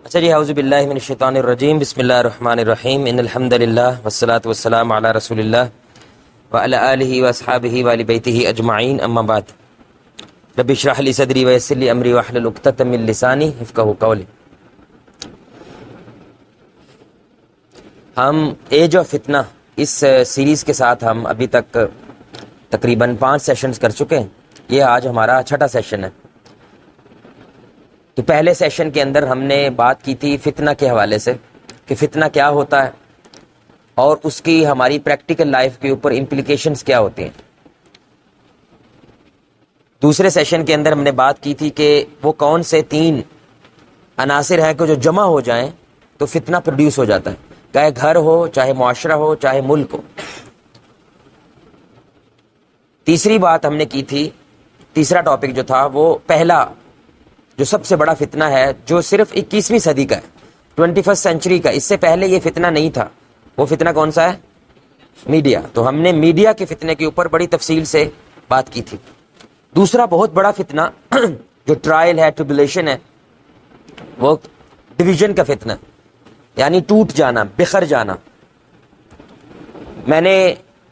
اچھا جی، اعوذ باللہ من الشیطان الرجیم، بسم اللہ الرحمن الرحیم، ان الحمد للہ والصلاۃ والسلام علی رسول اللہ وعلی آلہ واصحابہ وآل بیتہ اجمعین، اما بعد، رب اشرح لی صدری ویسر لی امری واحلل عقدۃ من لسانی یفقہوا قولی۔ ہم ایج آف فتنہ اس سیریز کے ساتھ ہم ابھی تک تقریباً 5 سیشنز کر چکے ہیں۔ یہ آج ہمارا 6واں سیشن ہے۔ تو پہلے سیشن کے اندر ہم نے بات کی تھی فتنہ کے حوالے سے کہ فتنہ کیا ہوتا ہے اور اس کی ہماری پریکٹیکل لائف کے اوپر امپلیکیشنز کیا ہوتی ہیں۔ دوسرے سیشن کے اندر ہم نے بات کی تھی کہ وہ کون سے 3 عناصر ہیں کہ جو جمع ہو جائیں تو فتنہ پروڈیوس ہو جاتا ہے، چاہے گھر ہو، چاہے معاشرہ ہو، چاہے ملک ہو۔ تیسری بات ہم نے کی تھی، تیسرا ٹاپک جو تھا وہ پہلا جو سب سے بڑا فتنہ ہے جو صرف 21ویں صدی کا ہے، 21st سینچری کا، اس سے پہلے یہ فتنہ نہیں تھا۔ وہ فتنہ کون سا ہے؟ میڈیا۔ تو ہم نے میڈیا کے فتنے کے اوپر بڑی تفصیل سے بات کی تھی۔ دوسرا بہت بڑا فتنہ جو ٹرائل ہے، ٹریبولیشن ہے، وہ ڈویژن کا فتنہ، یعنی ٹوٹ جانا، بکھر جانا۔ میں نے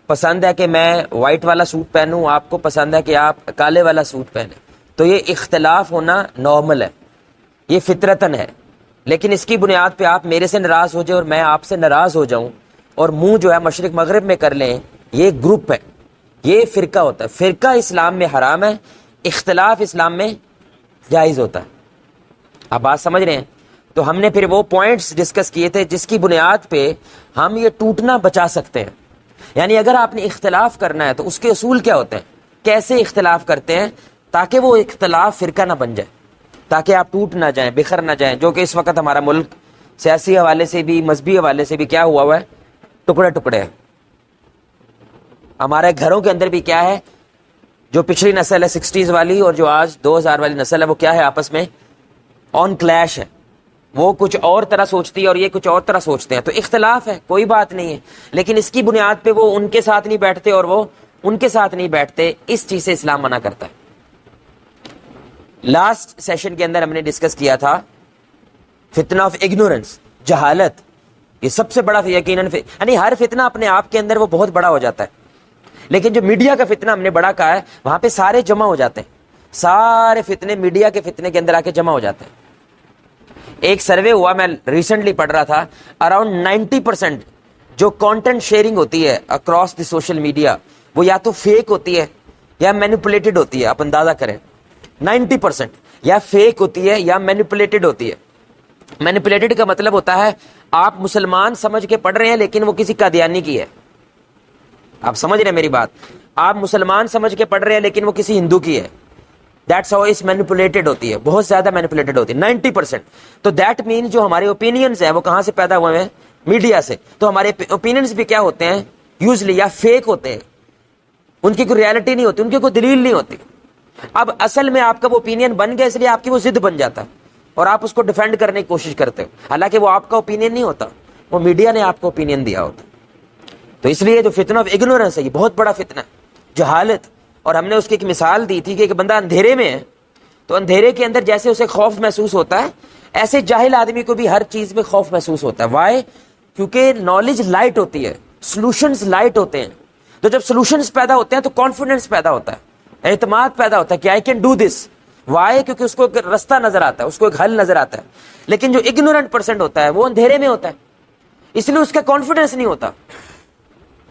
پسند ہے کہ میں وائٹ والا سوٹ پہنوں، آپ کو پسند ہے کہ آپ کالے والا سوٹ پہنیں، تو یہ اختلاف ہونا نارمل ہے، یہ فطرتاً ہے۔ لیکن اس کی بنیاد پہ آپ میرے سے ناراض ہو جائیں اور میں آپ سے ناراض ہو جاؤں اور منہ جو ہے مشرق مغرب میں کر لیں، یہ گروپ ہے، یہ فرقہ ہوتا ہے۔ فرقہ اسلام میں حرام ہے، اختلاف اسلام میں جائز ہوتا ہے۔ آپ بات سمجھ رہے ہیں؟ تو ہم نے پھر وہ پوائنٹس ڈسکس کیے تھے جس کی بنیاد پہ ہم یہ ٹوٹنا بچا سکتے ہیں۔ یعنی اگر آپ نے اختلاف کرنا ہے تو اس کے اصول کیا ہوتے ہیں، کیسے اختلاف کرتے ہیں تاکہ وہ اختلاف فرقہ نہ بن جائے، تاکہ آپ ٹوٹ نہ جائیں، بکھر نہ جائیں، جو کہ اس وقت ہمارا ملک سیاسی حوالے سے بھی، مذہبی حوالے سے بھی کیا ہوا ہے، ٹکڑے ٹکڑے ہے۔ ہمارے گھروں کے اندر بھی کیا ہے، جو پچھلی نسل ہے 60s والی اور جو آج 2000 والی نسل ہے، وہ کیا ہے، آپس میں آن کلیش ہے۔ وہ کچھ اور طرح سوچتی ہے اور یہ کچھ اور طرح سوچتے ہیں، تو اختلاف ہے، کوئی بات نہیں ہے، لیکن اس کی بنیاد پہ وہ ان کے ساتھ نہیں بیٹھتے اور وہ ان کے ساتھ نہیں بیٹھتے، اس چیز سے اسلام منع کرتا ہے۔ لاسٹ سیشن کے اندر ہم نے ڈسکس کیا تھا فتنہ آف اگنورنس، جہالت۔ یہ سب سے بڑا یقیناً، یعنی ہر فتنہ اپنے آپ کے اندر وہ بہت بڑا ہو جاتا ہے، لیکن جو میڈیا کا فتنہ ہم نے بڑا کہا ہے، وہاں پہ سارے جمع ہو جاتے ہیں، سارے فتنے میڈیا کے فتنے کے اندر آ کے جمع ہو جاتے ہیں۔ ایک سروے ہوا، میں ریسنٹلی پڑھ رہا تھا، اراؤنڈ 90% جو کانٹینٹ شیئرنگ ہوتی ہے اکراس دی سوشل میڈیا، وہ یا تو فیک ہوتی ہے یا مینیپولیٹڈ ہوتی ہے۔ آپ اندازہ کریں، 90% یا فیک ہوتی ہے یا مینیپولیٹڈ ہوتی ہے۔ مینیپولیٹڈ کا مطلب ہوتا ہے آپ مسلمان سمجھ کے پڑھ رہے ہیں لیکن وہ کسی قادیانی کی ہے۔ آپ سمجھ رہے ہیں میری بات؟ آپ مسلمان سمجھ کے پڑھ رہے ہیں لیکن وہ کسی ہندو کی ہے۔ دیٹس ہاؤ اس مینیپولیٹڈ ہوتی ہے، بہت زیادہ مینیپولیٹڈ ہوتی ہے، 90%۔ تو دیٹ مین جو ہمارے اوپینینز ہیں وہ کہاں سے پیدا ہوئے ہیں؟ میڈیا سے۔ تو ہمارے اوپینینز بھی کیا ہوتے ہیں؟ یوزلی یا فیک ہوتے ہیں، ان کی کوئی ریالٹی نہیں ہوتی، ان کی کوئی دلیل نہیں ہوتی۔ اب اصل میں آپ کا وہ اوپینین بن گیا، اس لیے آپ کی وہ ضد بن جاتا ہے اور آپ اس کو ڈیفینڈ کرنے کی کوشش کرتے ہو، حالانکہ وہ آپ کا اوپینین نہیں ہوتا، وہ میڈیا نے آپ کو اوپینین دیا ہوتا۔ تو اس لیے جو فتنہ آف اگنورنس ہے، یہ بہت بڑا فتنہ ہے، جہالت۔ اور ہم نے اس کی ایک مثال دی تھی کہ ایک بندہ اندھیرے میں ہے، تو اندھیرے کے اندر جیسے اسے خوف محسوس ہوتا ہے، ایسے جاہل آدمی کو بھی ہر چیز میں خوف محسوس ہوتا ہے۔ وائی؟ کیونکہ نالج لائٹ ہوتی ہے، سولوشنز لائٹ ہوتے ہیں۔ تو جب سولوشنز پیدا ہوتے ہیں تو کانفیڈنس پیدا ہوتا ہے، اعتماد پیدا ہوتا ہے کہ I can do this. Why? کیونکہ اس کو ایک رستہ نظر آتا ہے، اس کو ایک حل نظر آتا ہے۔ لیکن جو اگنورنٹ پرسنٹ ہوتا ہے وہ اندھیرے میں ہوتا ہے، اس لیے اس کا کانفیڈنس نہیں ہوتا،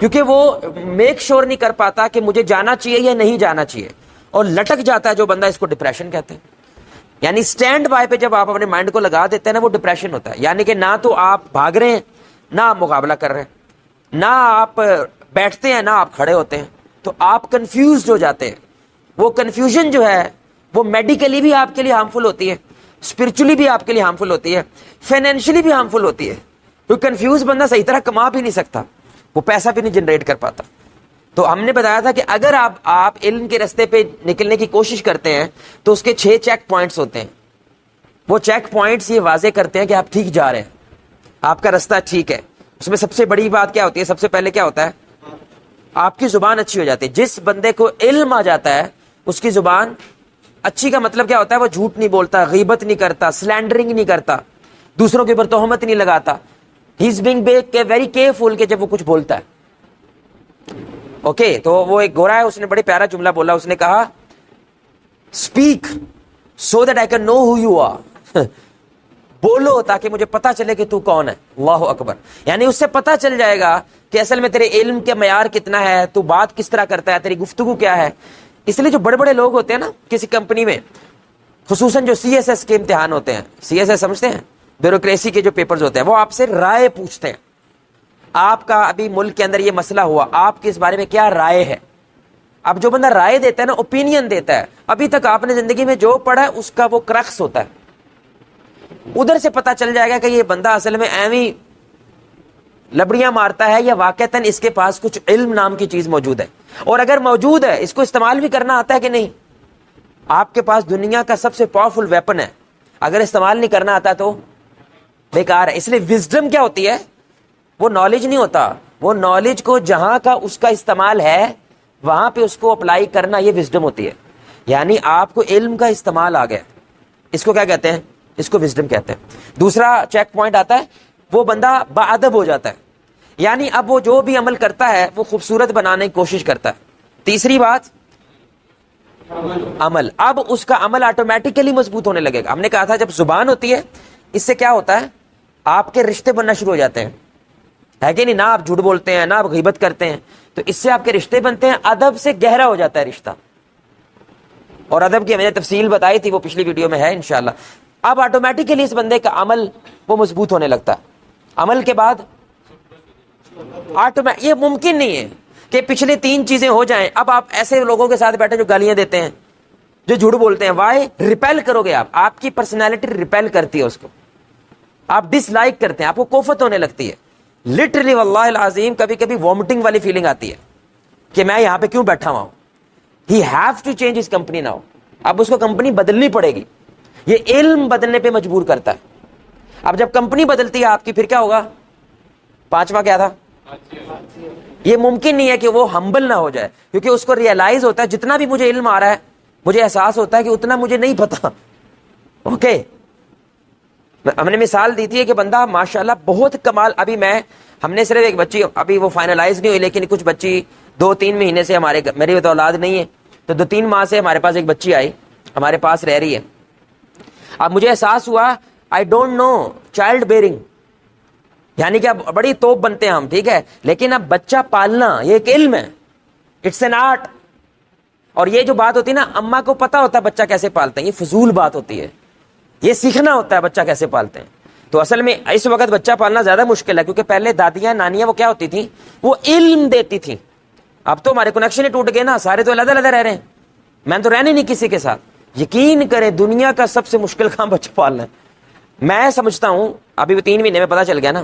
کیونکہ وہ میک شور نہیں کر پاتا کہ مجھے جانا چاہیے یا نہیں جانا چاہیے، اور لٹک جاتا ہے جو بندہ، اس کو ڈپریشن کہتے ہیں۔ یعنی سٹینڈ بائی پہ جب آپ اپنے مائنڈ کو لگا دیتے ہیں نا، وہ ڈپریشن ہوتا ہے۔ یعنی کہ نہ تو آپ بھاگ رہے ہیں، نہ آپ مقابلہ کر رہے ہیں، نہ آپ بیٹھتے ہیں، نہ آپ کھڑے ہوتے ہیں، تو آپ کنفیوزڈ ہو جاتے ہیں۔ وہ کنفیوژن جو ہے وہ میڈیکلی بھی آپ کے لیے ہارمفل ہوتی ہے، اسپرچولی بھی آپ کے لیے ہارمفل ہوتی ہے، فائنینشلی بھی ہارمفل ہوتی ہے۔ کیونکہ کنفیوز بندہ صحیح طرح کما بھی نہیں سکتا، وہ پیسہ بھی نہیں جنریٹ کر پاتا۔ تو ہم نے بتایا تھا کہ اگر آپ علم کے راستے پہ نکلنے کی کوشش کرتے ہیں تو اس کے 6 چیک پوائنٹس ہوتے ہیں۔ وہ چیک پوائنٹس یہ واضح کرتے ہیں کہ آپ ٹھیک جا رہے ہیں، آپ کا راستہ ٹھیک ہے۔ اس میں سب سے بڑی بات کیا ہوتی ہے؟ سب سے پہلے کیا ہوتا ہے؟ آپ کی زبان اچھی ہو جاتی ہے۔ جس بندے کو علم آ جاتا ہے اس کی زبان اچھی کا مطلب کیا ہوتا ہے؟ وہ جھوٹ نہیں بولتا، غیبت نہیں کرتا، سلینڈرنگ نہیں کرتا، دوسروں کے اوپر تہمت نہیں لگاتا. ہی از بینگ ویری کیئرفل کہ جب وہ کچھ بولتا ہے. اوکے, تو وہ ایک گورا ہے, اس نے بڑے پیارا جملہ بولا. اس نے کہا speak so that I can know who you are. بولو تاکہ مجھے پتا چلے کہ تو کون ہے. اللہ اکبر. یعنی اس سے پتا چل جائے گا کہ اصل میں تیرے علم کے معیار کتنا ہے, تو بات کس طرح کرتا ہے, تیری گفتگو کیا ہے. اس لیے جو بڑے بڑے لوگ ہوتے ہیں نا کسی کمپنی میں, خصوصاً جو سی ایس ایس کے امتحان ہوتے ہیں, سی ایس ایس سمجھتے ہیں, بیوروکریسی کے جو پیپرز ہوتے ہیں, وہ آپ سے رائے پوچھتے ہیں. آپ کا ابھی ملک کے اندر یہ مسئلہ ہوا, آپ کے اس بارے میں کیا رائے ہے. اب جو بندہ رائے دیتا ہے نا, اوپینین دیتا ہے, ابھی تک آپ نے زندگی میں جو پڑھا ہے اس کا وہ کرکس ہوتا ہے. ادھر سے پتا چل جائے گا کہ یہ بندہ اصل میں ایویں لبڑیاں مارتا ہے یا واقعتاً اس کے پاس کچھ علم نام کی چیز موجود ہے. اور اگر موجود ہے, اس کو استعمال بھی کرنا آتا ہے کہ نہیں. آپ کے پاس دنیا کا سب سے پاورفل ویپن ہے, اگر استعمال نہیں کرنا آتا تو بیکار ہے. اس لیے وزڈم کیا ہوتی ہے, وہ نالج نہیں ہوتا, وہ نالج کو جہاں کا اس کا استعمال ہے وہاں پہ اس کو اپلائی کرنا, یہ وزڈم ہوتی ہے. یعنی آپ کو علم کا استعمال آ گیا, اس کو کیا کہتے ہیں, اس کو وزڈم کہتے ہیں. دوسرا چیک پوائنٹ آتا ہے, وہ بندہ باادب ہو جاتا ہے. یعنی اب وہ جو بھی عمل کرتا ہے وہ خوبصورت بنانے کی کوشش کرتا ہے. تیسری بات عمل. اب اس کا عمل آٹومیٹیکلی مضبوط ہونے لگے گا. ہم نے کہا تھا جب زبان ہوتی ہے, اس سے کیا ہوتا ہے, آپ کے رشتے بننا شروع ہو جاتے ہیں, ہے کہ نہیں. نہ آپ جھوٹ بولتے ہیں, نہ آپ غیبت کرتے ہیں, تو اس سے آپ کے رشتے بنتے ہیں. ادب سے گہرا ہو جاتا ہے رشتہ. اور ادب کی میں نے تفصیل بتائی تھی, وہ پچھلی ویڈیو میں ہے انشاءاللہ. اب آٹومیٹیکلی اس بندے کا عمل وہ مضبوط ہونے لگتا ہے. عمل کے بعد یہ ممکن نہیں ہے کہ پچھلے 3 چیزیں ہو جائیں. اب آپ ایسے لوگوں کے ساتھ بیٹھے جو گالیاں دیتے ہیں, جو جھوٹ بولتے ہیں, وائی ریپیل کرو گے آپ کی پرسنالٹی ریپیل کرتی ہے اس کو, آپ ڈس لائک کرتے ہیں, آپ کو کوفت ہونے لگتی ہے. لٹرلی واللہ العظیم کبھی کبھی وامٹنگ والی فیلنگ آتی ہے کہ میں یہاں پہ کیوں بیٹھا ہوا ہوں. He have to change his company now. اب اس کو کمپنی بدلنی پڑے گی. یہ علم بدلنے پہ مجبور کرتا ہے. اب جب کمپنی بدلتی ہے آپ کی, پھر کیا ہوگا. 5واں کیا تھا, یہ ممکن نہیں ہے کہ وہ ہمبل نہ ہو جائے, کیونکہ اس کو ریئلائز ہوتا ہے جتنا بھی مجھے علم آ رہا ہے, مجھے احساس ہوتا ہے کہ اتنا مجھے نہیں پتا. اوکے, ہم نے مثال دی تھی کہ بندہ ماشاءاللہ بہت کمال. ابھی ہم نے صرف ایک بچی, ابھی وہ فائنلائز نہیں ہوئی, لیکن کچھ بچی 2-3 مہینے سے میری تو اولاد نہیں ہے, تو 2-3 ماہ سے ہمارے پاس ایک بچی آئی, ہمارے پاس رہ رہی ہے. اب مجھے احساس ہوا I don't no child bearing, یعنی کہ اب بڑی توپ بنتے ہیں ہم, ٹھیک ہے, لیکن اب بچہ پالنا یہ ایک علم ہے, اٹس این آرٹ. اور یہ جو بات ہوتی ہے نا, اماں کو پتا ہوتا ہے بچہ کیسے پالتے ہیں, یہ فضول بات ہوتی ہے. یہ سیکھنا ہوتا ہے بچہ کیسے پالتے ہیں. تو اصل میں اس وقت بچہ پالنا زیادہ مشکل ہے, کیونکہ پہلے دادیاں نانیاں وہ کیا ہوتی تھیں, وہ علم دیتی تھیں. اب تو ہمارے کنیکشن ہی ٹوٹ گئے نا, سارے تو علیحدہ علیحدہ رہ رہے ہیں. میں تو رہنے نہیں کسی کے ساتھ. یقین کریں دنیا کا سب سے مشکل کام بچہ پالنا ہے. میں سمجھتا ہوں, ابھی وہ 3 مہینے میں پتا چل گیا نا,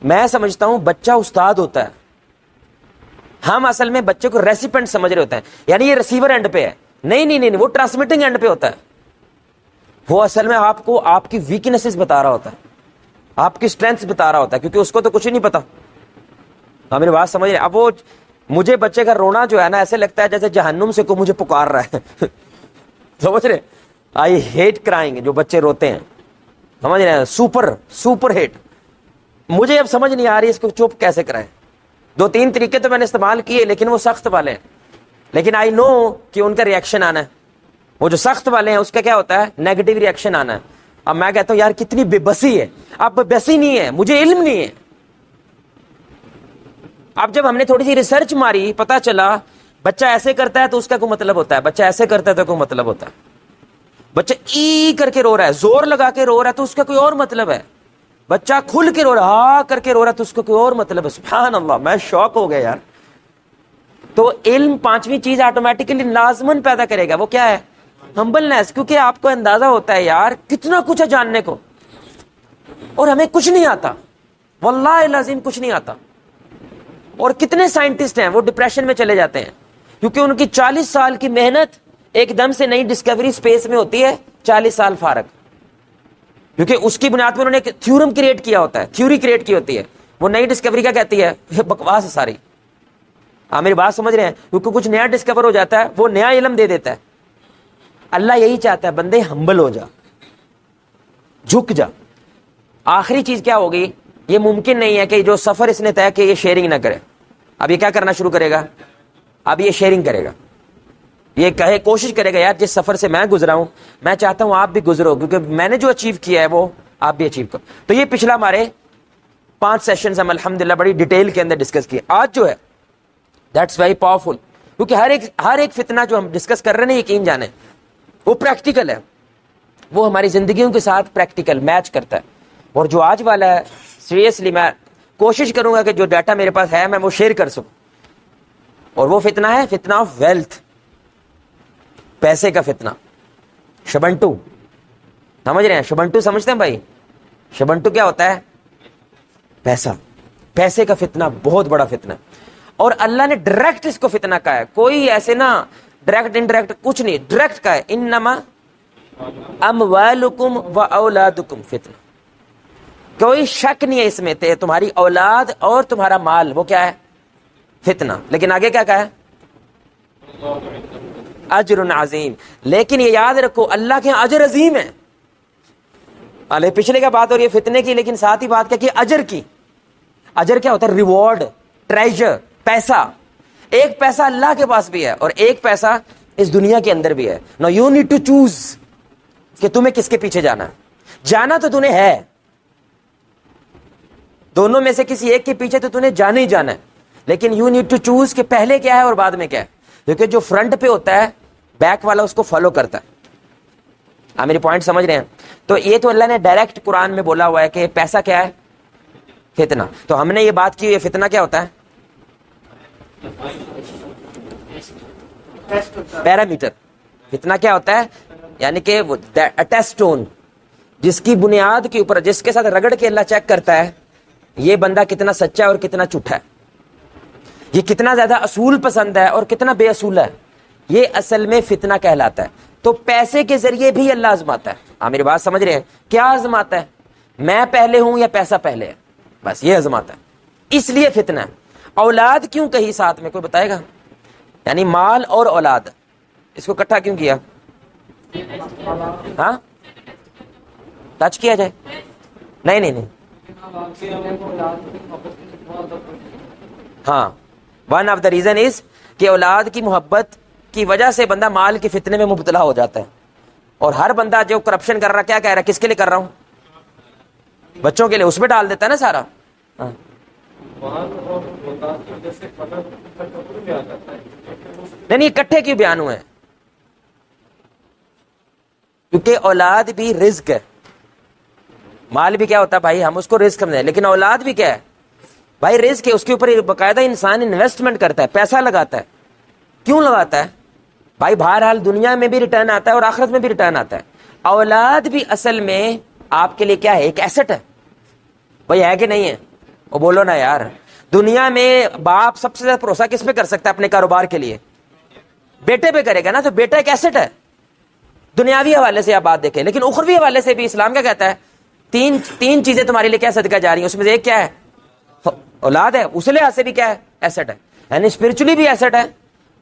میں سمجھتا ہوں بچہ استاد ہوتا ہے. ہم اصل میں بچے کو ریسیپینٹ سمجھ رہے ہوتے ہیں, یعنی یہ ریسیور اینڈ پہ ہے. نہیں, وہ ٹرانسمیٹنگ اینڈ پہ ہوتا ہے. وہ اصل میں آپ کو آپ کی ویکنیسز بتا رہا ہوتا ہے, آپ کی اسٹرینتھ بتا رہا ہوتا ہے, کیونکہ اس کو تو کچھ نہیں پتا. آپ میری بات سمجھ رہے. اب وہ مجھے بچے کا رونا جو ہے نا, ایسے لگتا ہے جیسے جہنم سے کوئی مجھے پکار رہا ہے. سمجھ رہے, آئی ہیٹ کرائنگ, جو بچے روتے ہیں, سمجھ رہے ہیں, سپر ہیٹ. مجھے اب سمجھ نہیں آ رہی اس کو چپ کیسے کرائیں. 2-3 طریقے تو میں نے استعمال کیے, لیکن وہ سخت والے ہیں. لیکن آئی نو کہ ان کا ریئیکشن آنا ہے. وہ جو سخت والے ہیں اس کا کیا ہوتا ہے, نیگیٹو ریئیکشن آنا ہے. اب میں کہتا ہوں یار کتنی بے بسی ہے. اب بسی نہیں ہے, مجھے علم نہیں ہے. اب جب ہم نے تھوڑی سی ریسرچ ماری, پتا چلا بچہ ایسے کرتا ہے تو اس کا کوئی مطلب ہوتا ہے, بچہ ایسے کرتا ہے تو کوئی مطلب ہوتا ہے, بچہ ای کر کے رو رہا ہے, زور لگا کے رو رہا ہے تو اس کا کوئی اور مطلب ہے, بچہ کھل کے رو رہا ہے, ہاں کر کے رو رہا ہے تو اس کا کوئی اور مطلب ہے. سبحان اللہ, میں شوق ہو گیا یار. تو علم 5ویں چیز آٹومیٹکلی لازمن پیدا کرے گا, وہ کیا ہے, ہمبلنس. کیونکہ آپ کو اندازہ ہوتا ہے یار کتنا کچھ ہے جاننے کو, اور ہمیں کچھ نہیں آتا, واللہ العظیم کچھ نہیں آتا. اور کتنے سائنٹسٹ ہیں وہ ڈپریشن میں چلے جاتے ہیں, کیونکہ ان کی 40 سال کی محنت ایک دم سے نئی ڈسکوری سپیس میں ہوتی ہے, 40 سال فارغ. کیونکہ اس کی بنیاد میں انہوں نے ایک تھیورم کریٹ کیا ہوتا ہے, تھیوری کریٹ کی ہوتی ہے. وہ نئی ڈسکوری کیا کہتی ہے, یہ بکواس ہے ساری. آپ میری بات سمجھ رہے ہیں, کیونکہ کچھ نیا ڈسکور ہو جاتا ہے, وہ نیا علم دے دیتا ہے. اللہ یہی چاہتا ہے بندے ہمبل ہو جا, جھک جا. آخری چیز کیا ہوگی؟ یہ ممکن نہیں ہے کہ جو سفر اس نے طے کہ یہ شیئرنگ نہ کرے. اب یہ کیا کرنا شروع کرے گا؟ اب یہ شیئرنگ کرے گا. یہ کہے کوشش کرے گا یار جس سفر سے میں گزرا ہوں میں چاہتا ہوں آپ بھی گزرو, کیونکہ میں نے جو اچیو کیا ہے وہ آپ بھی اچیو کرو. تو یہ پچھلا ہمارے 5 سیشنز ہم الحمدللہ بڑی ڈیٹیل کے اندر ڈسکس کیے. آج جو ہے دیٹس ویری پاورفل, کیونکہ ہر ایک فتنہ جو ہم ڈسکس کر رہے ہیں یقین جانیں وہ پریکٹیکل ہے, وہ ہماری زندگیوں کے ساتھ پریکٹیکل میچ کرتا ہے. اور جو آج والا ہے سیریسلی میں کوشش کروں گا کہ جو ڈیٹا میرے پاس ہے میں وہ شیئر کر سکوں. اور وہ فتنہ ہے فتنہ آف ویلتھ, پیسے کا فتنہ. شبنٹو سمجھ رہے ہیں؟ شبنٹو سمجھتے ہیں بھائی؟ شبنٹو کیا ہوتا ہے؟ پیسہ. پیسے کا فتنہ بہت بڑا فتنہ ہے, اور اللہ نے ڈائریکٹ اس کو فتنہ کہا ہے. کوئی ایسے نا ڈائریکٹ انڈائریکٹ کچھ نہیں, ڈائریکٹ کہا ہے انما اموالکم و اولادکم فتنہ. کوئی شک نہیں ہے اس میں, تمہاری اولاد اور تمہارا مال وہ کیا ہے؟ فتنہ. لیکن آگے کیا کہا ہے؟ اجر عظیم. لیکن یہ یاد رکھو اللہ کے اجر عظیم ہے. پچھلے کا بات ہو رہی ہے فتنے کی, لیکن ساتھ ہی بات کیا کہ اجر کی. اجر کیا ہوتا ہے؟ ریوارڈ, ٹریجر, پیسہ. ایک پیسہ اللہ کے پاس بھی ہے اور ایک پیسہ اس دنیا کے اندر بھی ہے. نو یو نیڈ ٹو چوز کہ تمہیں کس کے پیچھے جانا ہے. جانا تو تمہیں ہے, دونوں میں سے کسی ایک کے پیچھے تو تمہیں جانا ہی جانا ہے, لیکن یو نیڈ ٹو چوز کہ پہلے کیا ہے اور بعد میں کیا ہے. کیونکہ جو فرنٹ پہ ہوتا ہے بیک والا اس کو فالو کرتا ہے. آپ میری پوائنٹ سمجھ رہے ہیں؟ تو یہ تو اللہ نے ڈائریکٹ قرآن میں بولا ہوا ہے کہ پیسہ کیا ہے؟ فتنہ. تو ہم نے یہ بات کی, یہ فتنہ کیا ہوتا ہے؟ پیرامیٹر. فتنہ کیا ہوتا ہے؟ یعنی کہ ٹیسٹون, جس کی بنیاد کے اوپر جس کے ساتھ رگڑ کے اللہ چیک کرتا ہے یہ بندہ کتنا سچا ہے اور کتنا جھوٹا ہے, یہ کتنا زیادہ اصول پسند ہے اور کتنا بے اصول ہے. یہ اصل میں فتنہ کہلاتا ہے. تو پیسے کے ذریعے بھی اللہ آزماتا ہے. آپ میری بات سمجھ رہے ہیں؟ کیا آزماتا ہے؟ میں پہلے ہوں یا پیسہ پہلے ہے, بس یہ آزماتا ہے. اس لیے فتنہ ہے. اولاد کیوں کہی ساتھ میں, کوئی بتائے گا؟ یعنی مال اور اولاد اس کو اکٹھا کیوں کیا؟ ہاں ٹچ کیا جائے؟ نہیں. ہاں, one of the reason is کہ اولاد کی محبت کی وجہ سے بندہ مال کے فتنے میں مبتلا ہو جاتا ہے. اور ہر بندہ جو کرپشن کر رہا کیا کہہ رہا ہے؟ کس کے لیے کر رہا ہوں؟ بچوں کے لیے. اس میں ڈال دیتا ہے نا سارا. ہاں. نہیں اکٹھے کیوں بیان ہوئے ہیں؟ کیونکہ اولاد بھی رزق ہے. مال بھی کیا ہوتا ہے بھائی؟ ہم اس کو رزق سمجھتے ہیں, لیکن اولاد بھی کیا ہے بھائی؟ رزق ہے. اس کے اوپر باقاعدہ انسان انویسٹمنٹ کرتا ہے, پیسہ لگاتا ہے. کیوں لگاتا ہے بھائی؟ بہرحال دنیا میں بھی ریٹرن آتا ہے اور آخرت میں بھی ریٹرن آتا ہے. اولاد بھی اصل میں آپ کے لیے کیا ہے؟ ایک ایسٹ ہے. بھائی ہے کہ نہیں ہے؟ وہ بولو نا یار. دنیا میں باپ سب سے زیادہ بھروسہ کس پہ کر سکتا ہے اپنے کاروبار کے لیے؟ بیٹے پہ کرے گا نا. تو بیٹا ایک ایسٹ ہے. دنیاوی حوالے سے آپ بات دیکھیں, لیکن اخروی حوالے سے بھی اسلام کیا کہتا ہے؟ تین چیزیں تمہارے لیے کیا صدقہ جاری ہیں. اس میں سے ایک کیا ہے؟ اولاد ہے. اس لحاظ سے بھی کیا ہے؟ ایسٹ ہے. یعنی اسپرچولی بھی ایسٹ ہے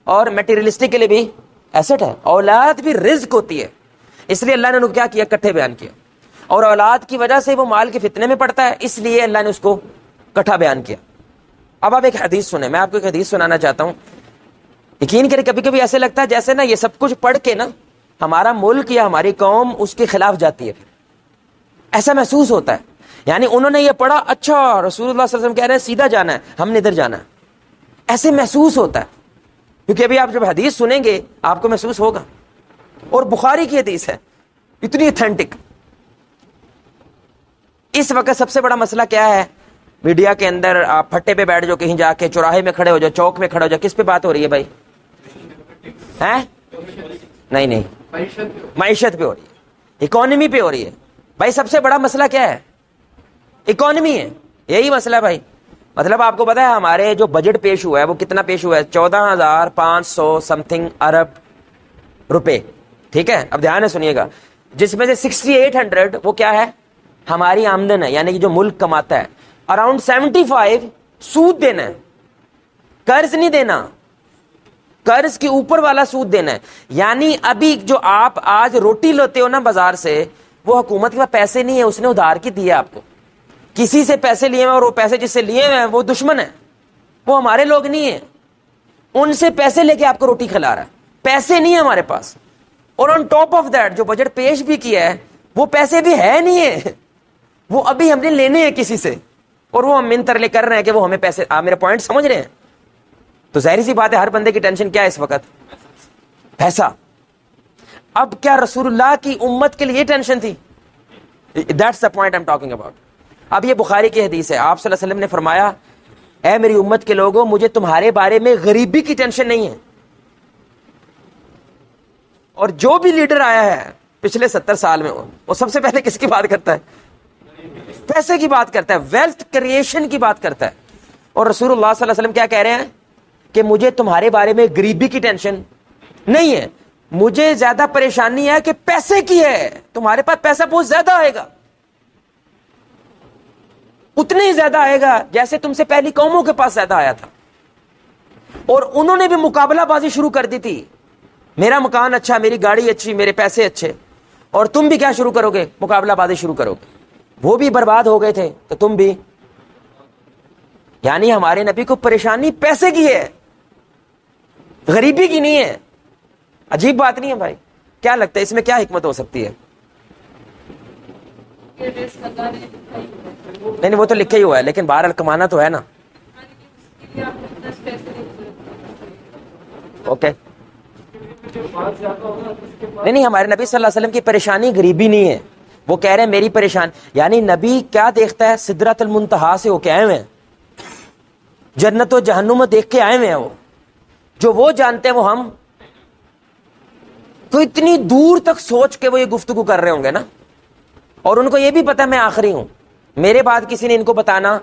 اور میٹیریلسٹک کے لیے بھی ایسٹ ہے. اولاد بھی رزق ہوتی ہے. اس لیے اللہ نے انہوں کیا کیا؟ اکٹھے بیان کیا. اور اولاد کی وجہ سے وہ مال کے فتنے میں پڑتا ہے, اس لیے اللہ نے اس کو اکٹھا بیان کیا. اب آپ ایک حدیث سنیں, میں آپ کو ایک حدیث سنانا چاہتا ہوں. یقین کریں کبھی کبھی ایسے لگتا ہے جیسے نا یہ سب کچھ پڑھ کے نا ہمارا ملک یا ہماری قوم اس کے خلاف جاتی ہے. پھر ایسا محسوس ہوتا ہے یعنی انہوں نے یہ پڑھا, اچھا رسول اللہ صلی اللہ علیہ وسلم کہہ رہے ہیں سیدھا جانا ہے, ہم نے ادھر جانا ہے. ایسے محسوس ہوتا ہے کیونکہ ابھی آپ جب حدیث سنیں گے آپ کو محسوس ہوگا. اور بخاری کی حدیث ہے, اتنی اتھینٹک. اس وقت سب سے بڑا مسئلہ کیا ہے میڈیا کے اندر؟ آپ پھٹے پہ بیٹھ جاؤ, کہیں جا کے چوراہے میں کھڑے ہو جاؤ, چوک میں کھڑے ہو جاؤ, کس پہ بات ہو رہی ہے بھائی؟ ہیں؟ نہیں معیشت پہ ہو رہی ہے, اکانومی پہ ہو رہی ہے. بھائی سب سے بڑا مسئلہ کیا ہے؟ اکانومی ہے. یہی مسئلہ بھائی. مطلب آپ کو پتا ہے ہمارے جو بجٹ پیش ہوا ہے وہ کتنا پیش ہوا ہے؟ 14,500 سم تھنگ ارب روپے. ٹھیک ہے, اب دھیان سے سنیے گا. جس میں سے 6800 وہ کیا ہے؟ ہماری آمدن ہے, یعنی کہ جو ملک کماتا ہے. اراؤنڈ 75 سود دینا ہے, قرض نہیں دینا, قرض کے اوپر والا سود دینا ہے. یعنی ابھی جو آپ آج روٹی لیتے ہو نا بازار سے, وہ حکومت کے پاس پیسے نہیں ہے, اس نے ادھار کی دیے آپ کو. کسی سے پیسے لیے ہوئے اور وہ پیسے جس سے لیے ہوئے ہیں وہ دشمن ہے، وہ ہمارے لوگ نہیں ہیں. ان سے پیسے لے کے آپ کو روٹی کھلا رہا ہے، پیسے نہیں ہے ہمارے پاس. اور آن ٹاپ آف دیٹ جو بجٹ پیش بھی کیا ہے وہ پیسے بھی ہے نہیں ہے، وہ ابھی ہم نے لینے ہیں کسی سے، اور وہ ہم منترلے کر رہے ہیں کہ وہ ہمیں پیسے. آپ میرا پوائنٹ سمجھ رہے ہیں؟ تو ظاہر سی بات ہے ہر بندے کی ٹینشن کیا ہے اس وقت؟ پیسہ. اب کیا رسول اللہ کی امت کے لیے یہ ٹینشن تھی؟ That's the point I am talking about. اب یہ بخاری کی حدیث ہے، آپ صلی اللہ علیہ وسلم نے فرمایا اے میری امت کے لوگوں، مجھے تمہارے بارے میں غریبی کی ٹینشن نہیں ہے. اور جو بھی لیڈر آیا ہے پچھلے 70 سال میں وہ سب سے پہلے کس کی بات کرتا ہے؟ پیسے کی بات کرتا ہے، ویلتھ کریشن کی بات کرتا ہے. اور رسول اللہ صلی اللہ علیہ وسلم کیا کہہ رہے ہیں کہ مجھے تمہارے بارے میں غریبی کی ٹینشن نہیں ہے، مجھے زیادہ پریشانی ہے کہ پیسے کی ہے. تمہارے پاس پیسہ بہت زیادہ آئے گا، اتنے ہی زیادہ آئے گا جیسے تم سے پہلی قوموں کے پاس زیادہ آیا تھا. اور انہوں نے بھی مقابلہ بازی شروع کر دی تھی، میرا مکان اچھا، میری گاڑی اچھی، میرے پیسے اچھے. اور تم بھی کیا شروع کرو گے؟ مقابلہ بازی شروع کرو گے. وہ بھی برباد ہو گئے تھے تو تم بھی. یعنی ہمارے نبی کو پریشانی پیسے کی ہے، غریبی کی نہیں ہے. عجیب بات نہیں ہے بھائی؟ کیا لگتا ہے اس میں کیا حکمت ہو سکتی ہے؟ نہیں وہ تو لکھا ہی ہوا ہے، لیکن بہرحال کمانا تو ہے نا. اوکے نہیں ہمارے نبی صلی اللہ علیہ وسلم کی پریشانی غریبی نہیں ہے. وہ کہہ رہے ہیں میری پریشانی، یعنی نبی کیا دیکھتا ہے؟ سدرۃ المنتہا سے ہو کے آئے ہوئے ہیں، جنت و جہنم دیکھ کے آئے ہوئے ہیں. وہ جو وہ جانتے ہیں وہ ہم تو اتنی دور تک سوچ کے وہ یہ گفتگو کر رہے ہوں گے نا. اور ان کو یہ بھی پتا میں آخری ہوں، میرے بعد کسی نے ان کو بتانا،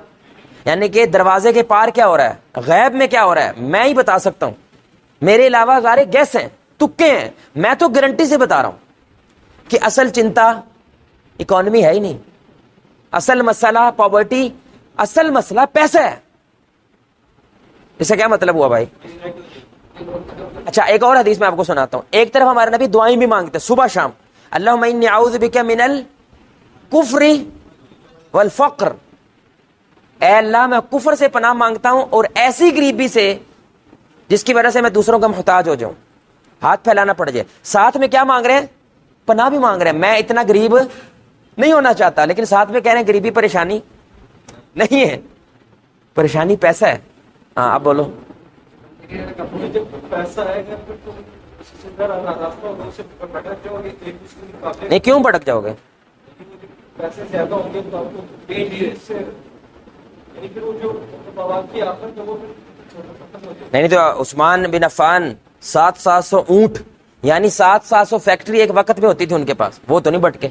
یعنی کہ دروازے کے پار کیا ہو رہا ہے، غیب میں کیا ہو رہا ہے میں ہی بتا سکتا ہوں. میرے علاوہ سارے گیس ہیں، تکے ہیں. میں تو گارنٹی سے بتا رہا ہوں کہ اصل چنتا اکانومی ہے ہی نہیں، اصل مسئلہ پاورٹی، اصل مسئلہ پیسہ ہے. اس سے کیا مطلب ہوا بھائی؟ اچھا ایک اور حدیث میں آپ کو سناتا ہوں. ایک طرف ہمارے نبی دعائیں بھی مانگتے صبح شام، اللہم انی اعوذ بک من الکفر والفقر. اے اللہ میں کفر سے پناہ مانگتا ہوں اور ایسی غریبی سے جس کی وجہ سے میں دوسروں کا محتاج ہو جاؤں، ہاتھ پھیلانا پڑ جائے. ساتھ میں کیا مانگ رہے ہیں؟ پناہ بھی مانگ رہے ہیں. میں اتنا غریب نہیں ہونا چاہتا، لیکن ساتھ میں کہہ رہے ہیں غریبی پریشانی نہیں ہے، پریشانی پیسہ ہے. ہاں اب بولو. نہیں کیوں بھٹک جاؤ گے؟ نہیں تو عثمان بن عفان 700 اونٹ یعنی 700 فیکٹری ایک وقت پہ ہوتی تھی ان کے پاس، وہ تو نہیں بٹکے.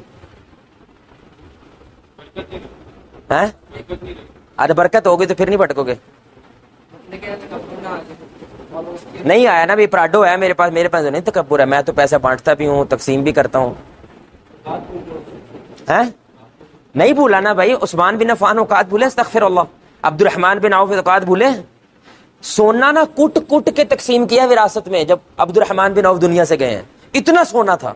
ارے برکت ہوگی تو پھر نہیں بٹکو گے. نہیں آیا نا بھی پراڈو ہے میرے پاس نہیں تکبر ہے، میں تو پیسہ بانٹتا بھی ہوں، تقسیم بھی کرتا ہوں. نہیں بھولا نا بھائی، عثمان بن عفان اوقات بھولے؟ استغفر اللہ. عبد الرحمن بن عوف اوقات بھولے؟ سونا نا کٹ کٹ کے تقسیم کیا وراثت میں جب عبد الرحمن بن عوف دنیا سے گئے ہیں. اتنا سونا تھا،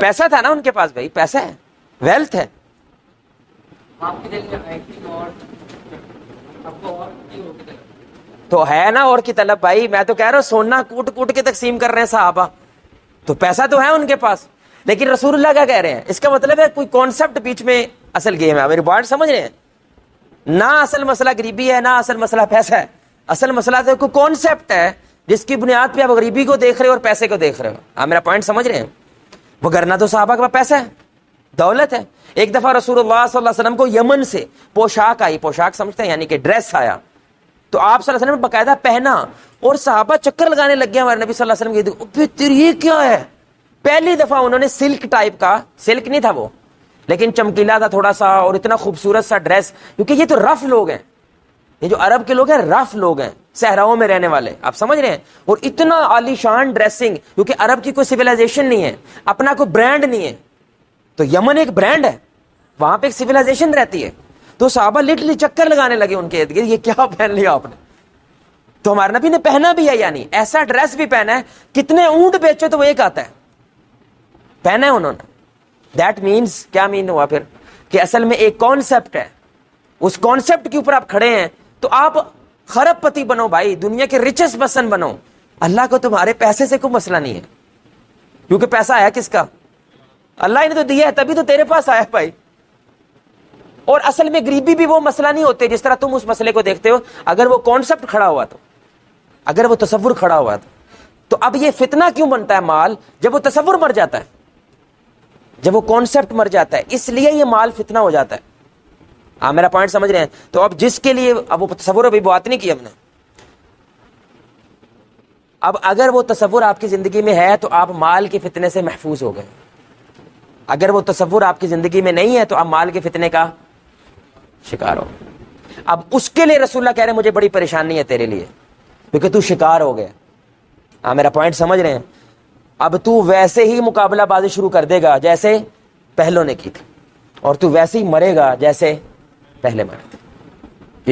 پیسہ تھا نا ان کے پاس بھائی، پیسہ ہے، ویلتھ ہے. تو ہے نا اور کی طلب بھائی. میں تو کہہ رہا ہوں سونا کوٹ کوٹ کے تقسیم کر رہے ہیں صحابہ، تو پیسہ تو ہے ان کے پاس. لیکن رسول اللہ کیا کہہ رہے ہیں؟ اس کا مطلب ہے کوئی کانسیپٹ بیچ میں اصل گیم ہے. میری بات سمجھ رہے ہیں؟ نہ اصل مسئلہ غریبی ہے، نہ اصل مسئلہ پیسہ ہے. اصل مسئلہ تو کوئی کانسیپٹ ہے جس کی بنیاد پہ آپ غریبی کو دیکھ رہے ہو اور پیسے کو دیکھ رہے ہو. آپ میرا پوائنٹ سمجھ رہے ہیں؟ وہ کرنا تو صحابہ کے پاس پیسہ ہے، دولت ہے. ایک دفعہ رسول اللہ صلی اللہ علیہ وسلم کو یمن سے پوشاک آئی، پوشاک سمجھتے ہیں یعنی کہ ڈریس آیا، تو آپ صلی اللہ علیہ وسلم نے باقاعدہ پہنا اور صحابہ چکر لگانے لگ گئے ہمارے نبی صلی اللہ علیہ وسلم کے. یہ کیا ہے؟ پہلی دفعہ انہوں نے سلک ٹائپ کا، سلک نہیں تھا وہ لیکن چمکیلا تھا تھوڑا سا اور اتنا خوبصورت سا ڈریس، کیونکہ یہ تو رف لوگ ہیں، یہ جو عرب کے لوگ ہیں رف لوگ ہیں، صحراؤں میں رہنے والے، آپ سمجھ رہے ہیں. اور اتنا عالی شان ڈریسنگ، کیونکہ عرب کی کوئی سویلائزیشن نہیں ہے، اپنا کوئی برانڈ نہیں ہے. تو یمن ایک برانڈ ہے، وہاں پہ ایک سویلائزیشن رہتی ہے. تو صحابہ لٹرلی چکر لگانے لگے ان کے ارد گرد، یہ کیا پہن لیا آپ نے؟ تو ہمارے نبی نے پہنا بھی ہے، یعنی ایسا ڈریس بھی پہنا ہے، کتنے اونٹ بیچے تو وہ ایک آتا ہے، پہنا ہے انہوں نے. دیٹ مینس کیا مین ہوا پھر؟ کہ اصل میں ایک کانسیپٹ ہے, اس کانسیپٹ کے اوپر آپ کھڑے ہیں تو آپ خرب پتی بنو بھائی, دنیا کے ریچسٹ پرسن بنو. اللہ کو تمہارے پیسے سے کوئی مسئلہ نہیں ہے, کیونکہ پیسہ آیا کس کا؟ اللہ نے تو دیا ہے, تبھی تو تیرے پاس آیا بھائی. اور اصل میں غریبی بھی وہ مسئلہ نہیں ہوتے جس طرح تم اس مسئلے کو دیکھتے ہو. اگر وہ کانسیپٹ کھڑا ہوا تو, اگر وہ تصور کھڑا ہوا تو اب یہ فتنہ کیوں بنتا ہے مال؟ جب وہ تصور مر جاتا ہے, جب وہ کانسیپٹ مر جاتا ہے, اس لیے یہ مال فتنہ ہو جاتا ہے. آپ میرا پوائنٹ سمجھ رہے ہیں؟ تو اب جس کے لیے اب وہ تصور ابھی بات نہیں کی ہم نے, اب اگر وہ تصور آپ کی زندگی میں ہے تو آپ مال کے فتنے سے محفوظ ہو گئے. اگر وہ تصور آپ کی زندگی میں نہیں ہے تو آپ مال کے فتنے کا شکار ہو. اب اس کے لیے رسول اللہ کہہ رہے ہیں مجھے بڑی پریشانی ہے تیرے لیے, کیونکہ تو شکار ہو گیا. آپ میرا پوائنٹ سمجھ رہے ہیں؟ اب تو ویسے ہی مقابلہ بازی شروع کر دے گا جیسے پہلوں نے کی تھی, اور تو ویسے ہی مرے گا جیسے پہلے مرے تھے.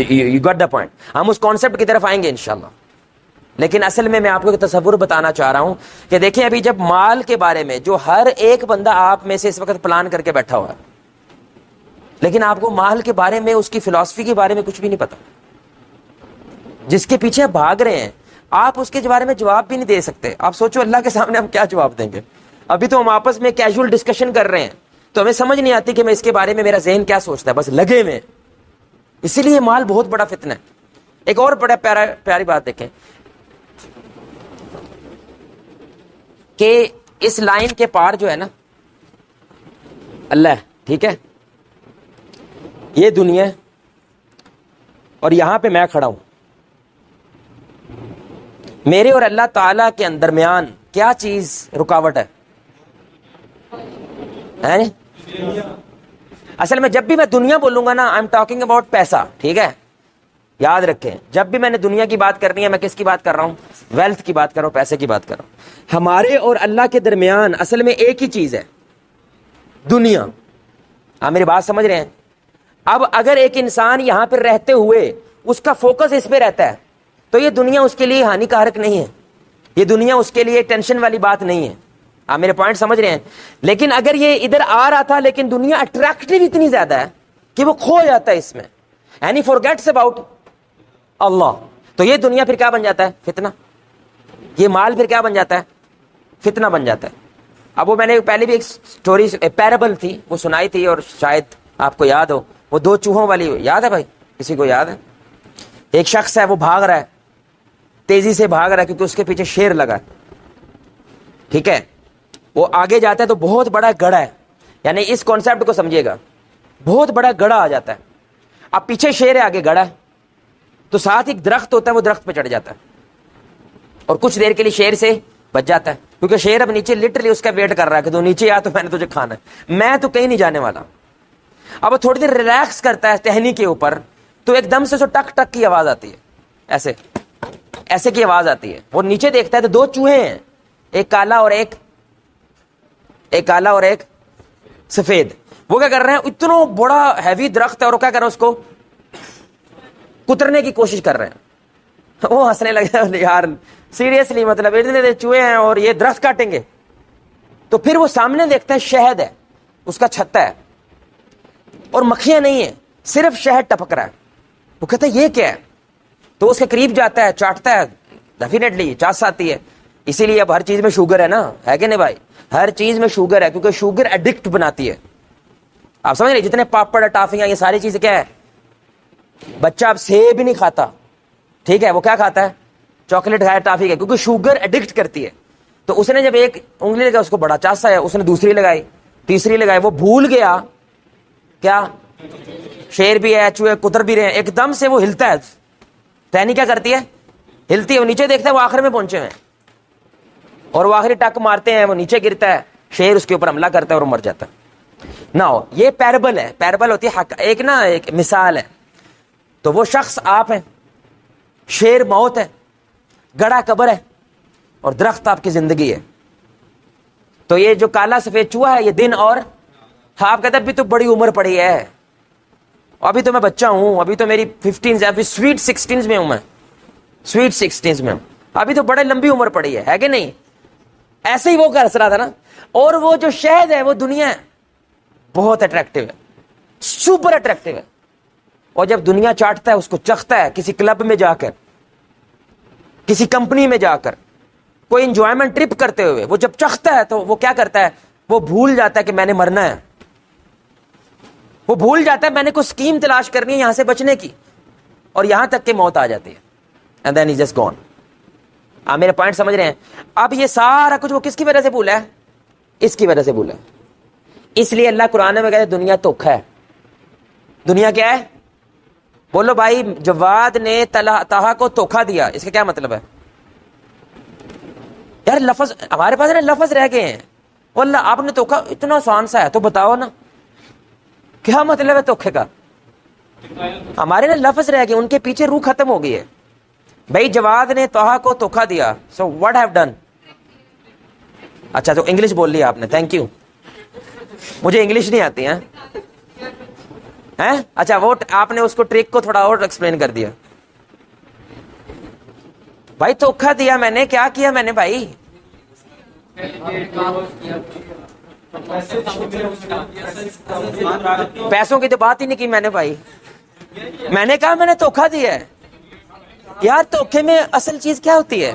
You got the point. ہم اس کانسیپٹ کی طرف آئیں گے انشاءاللہ. لیکن اصل میں آپ کو ایک تصور بتانا چاہ رہا ہوں کہ دیکھیں ابھی جب مال کے بارے میں جو ہر ایک بندہ آپ میں سے اس وقت پلان کر کے بیٹھا ہوا ہے, لیکن آپ کو مال کے بارے میں, اس کی فلسفی کے بارے میں کچھ بھی نہیں پتا. جس کے پیچھے بھاگ رہے ہیں آپ اس کے بارے میں جواب بھی نہیں دے سکتے. آپ سوچو اللہ کے سامنے ہم کیا جواب دیں گے؟ ابھی تو ہم آپس میں کیجول ڈسکشن کر رہے ہیں تو ہمیں سمجھ نہیں آتی کہ میں اس کے بارے میں میرا ذہن کیا سوچتا ہے, بس لگے میں. اسی لیے مال بہت بڑا فتنہ ہے. ایک اور بڑا پیاری بات دیکھیں کہ اس لائن کے پار جو ہے نا اللہ ہے, ٹھیک ہے, یہ دنیا ہے اور یہاں پہ میں کھڑا ہوں. میرے اور اللہ تعالی کے درمیان کیا چیز رکاوٹ ہے؟ اصل میں جب بھی میں دنیا بولوں گا نا, آئی ایم ٹاکنگ اباؤٹ پیسہ, ٹھیک ہے, یاد رکھیں. جب بھی میں نے دنیا کی بات کرنی ہے میں کس کی بات کر رہا ہوں؟ ویلتھ کی بات کر رہا ہوں, پیسے کی بات کر رہا ہوں. ہمارے اور اللہ کے درمیان اصل میں ایک ہی چیز ہے, دنیا. آپ میری بات سمجھ رہے ہیں؟ اب اگر ایک انسان یہاں پہ رہتے ہوئے اس کا فوکس اس پہ رہتا ہے تو یہ دنیا اس کے لیے ہانی کارک نہیں ہے, یہ دنیا اس کے لیے ٹینشن والی بات نہیں ہے. آپ میرے پوائنٹ سمجھ رہے ہیں؟ لیکن اگر یہ ادھر آ رہا تھا لیکن دنیا اٹریکٹیو اتنی زیادہ ہے کہ وہ کھو جاتا ہے اس میں, اینی فورگیٹس اباؤٹ اللہ, تو یہ دنیا پھر کیا بن جاتا ہے؟ فتنہ. یہ مال پھر کیا بن جاتا ہے؟ فتنہ بن جاتا ہے. اب وہ میں نے پہلے بھی ایک سٹوری, پیرابل تھی, وہ سنائی تھی اور شاید آپ کو یاد ہو. وہ دو چوہوں والی, یاد ہے بھائی؟ کسی کو یاد ہے؟ ایک شخص ہے وہ بھاگ رہا ہے, تیزی سے بھاگ رہا ہے کیونکہ اس کے پیچھے شیر لگا ہے, ٹھیک ہے. وہ آگے جاتا ہے تو بہت بڑا گڑھا ہے, یعنی اس کانسیپٹ کو سمجھیے گا, بہت بڑا گڑھا آ جاتا ہے. اب پیچھے شیر ہے, آگے گڑھا ہے, تو ساتھ ایک درخت ہوتا ہے, وہ درخت پہ چڑھ جاتا ہے اور کچھ دیر کے لیے شیر سے بچ جاتا ہے, کیونکہ شیر اب نیچے لٹرلی اس کا ویٹ کر رہا ہے کہ تو نیچے آ تو میں نے تجھے کھانا ہے, میں تو کہیں نہیں جانے والا. اب وہ تھوڑی دیر ریلیکس کرتا ہے ٹہنی کے اوپر تو ایک دم سے ٹک ٹک کی آواز آتی ہے, ایسے ایسے کی آواز آتی ہے. وہ نیچے دیکھتا ہے تو دو چوہے ہیں, ایک کالا اور ایک سفید. وہ کیا کر رہے ہیں؟ اتنا بڑا ہیوی درخت ہے اور وہ کیا کر رہے ہیں؟ اس کو کترنے کی کوشش کر رہے ہیں. وہ ہنسنے لگے, یار سیریسلی, مطلب اتنے چوہے ہیں اور یہ درخت کاٹیں گے؟ تو پھر وہ سامنے دیکھتا ہے شہد ہے, اس کا چھتا ہے اور مکھیاں نہیں ہیں, صرف شہد ٹپک رہا ہے. وہ کہتا ہے یہ کیا ہے؟ تو اس کے قریب جاتا ہے, چاٹتا ہے, ڈیفینیٹلی چاس آتی ہے. اسی لیے اب ہر چیز میں شوگر ہے نا, ہے کہ نہیں بھائی؟ ہر چیز میں شوگر ہے, کیونکہ شوگر ایڈکٹ بناتی ہے. آپ سمجھ رہے؟ جتنے پاپڑ, ٹافیاں, یہ ساری چیزیں کیا ہے؟ بچہ اب سیب بھی نہیں کھاتا, ٹھیک ہے, وہ کیا کھاتا ہے؟ چاکلیٹ کھایا, ٹافی کا, کیونکہ شوگر ایڈکٹ کرتی ہے. تو اس نے جب ایک انگلی لگا, اس کو بڑا چاسا ہے, اس نے دوسری لگائی, تیسری لگائی, وہ بھول گیا کیا شیر بھی ہے, چوہے کتر بھی رہے ہیں. ایک دم سے وہ ہلتا ہے, ٹہنی کیا کرتی ہے؟ ہلتی ہے. وہ نیچے دیکھتا ہے, وہ آخر میں پہنچے ہیں اور وہ آخری ٹک مارتے ہیں, وہ نیچے گرتا ہے, شیر اس کے اوپر حملہ کرتا ہے اور وہ مر جاتا ہے. نا یہ پیربل ہے, پیربل ہوتی ہے ایک نا, ایک مثال ہے. تو وہ شخص آپ ہیں, شیر موت ہے, گڑھا قبر ہے اور درخت آپ کی زندگی ہے. تو یہ جو کالا سفید چوہا ہے یہ دن, اور آپ کہتے ابھی تو بڑی عمر پڑی ہے, ابھی تو میں بچہ ہوں, ابھی تو میری 15 ابھی سویٹ 16 میں ہوں, میں سویٹ 16 میں ہوں, ابھی تو بڑے لمبی عمر پڑی ہے کہ نہیں؟ ایسے ہی وہ ہنس رہا تھا نا. اور وہ جو شہد ہے وہ دنیا ہے, بہت اٹریکٹیو ہے, سپر اٹریکٹیو ہے. اور جب دنیا چاٹتا ہے اس کو چکھتا ہے کسی کلب میں جا کر, کسی کمپنی میں جا کر, کوئی انجوائمنٹ ٹرپ کرتے ہوئے, وہ جب چکھتا ہے تو وہ کیا کرتا ہے, وہ بھول جاتا ہے کہ میں نے مرنا ہے, وہ بھول جاتا ہے میں نے کوئی اسکیم تلاش کرنی ہے یہاں سے بچنے کی, اور یہاں تک کہ موت آ جاتی ہے. And then he just gone. آپ میرے پوائنٹ سمجھ رہے ہیں؟ اب یہ سارا کچھ وہ کس کی وجہ سے بھولا ہے؟ اس کی وجہ سے بھولا ہے. اس لیے اللہ قرآن میں کہتا ہے دنیا دھوکا ہے. دنیا کیا ہے؟ بولو بھائی. جواد نے طہا کو دھوکا دیا, اس کا کیا مطلب ہے؟ یار لفظ ہمارے پاس نا لفظ رہ گئے ہیں. واللہ آپ نے دھوکا, اتنا آسان سا ہے تو بتاؤ نا کیا مطلب ہے دھوکے کا. ہمارے نا لفظ رہ گئے, ان کے پیچھے روح ختم ہو گئی ہے. بھائی جواد نے طہا کو دھوکا دیا, سو واٹ ہیو ڈن. اچھا تو انگلش بول لیا آپ نے, تھینک یو. مجھے انگلش نہیں آتی ہے. اچھا وہ آپ نے اس کو ٹرک کو تھوڑا اور ایکسپلین کر دیا. بھائی دھوکا دیا میں نے, کیا کیا میں نے بھائی؟ پیسوں کی تو بات ہی نہیں کی میں نے بھائی. میں نے کہا میں نے دھوکا دیا ہے. یار دھوکے میں اصل چیز کیا ہوتی ہے؟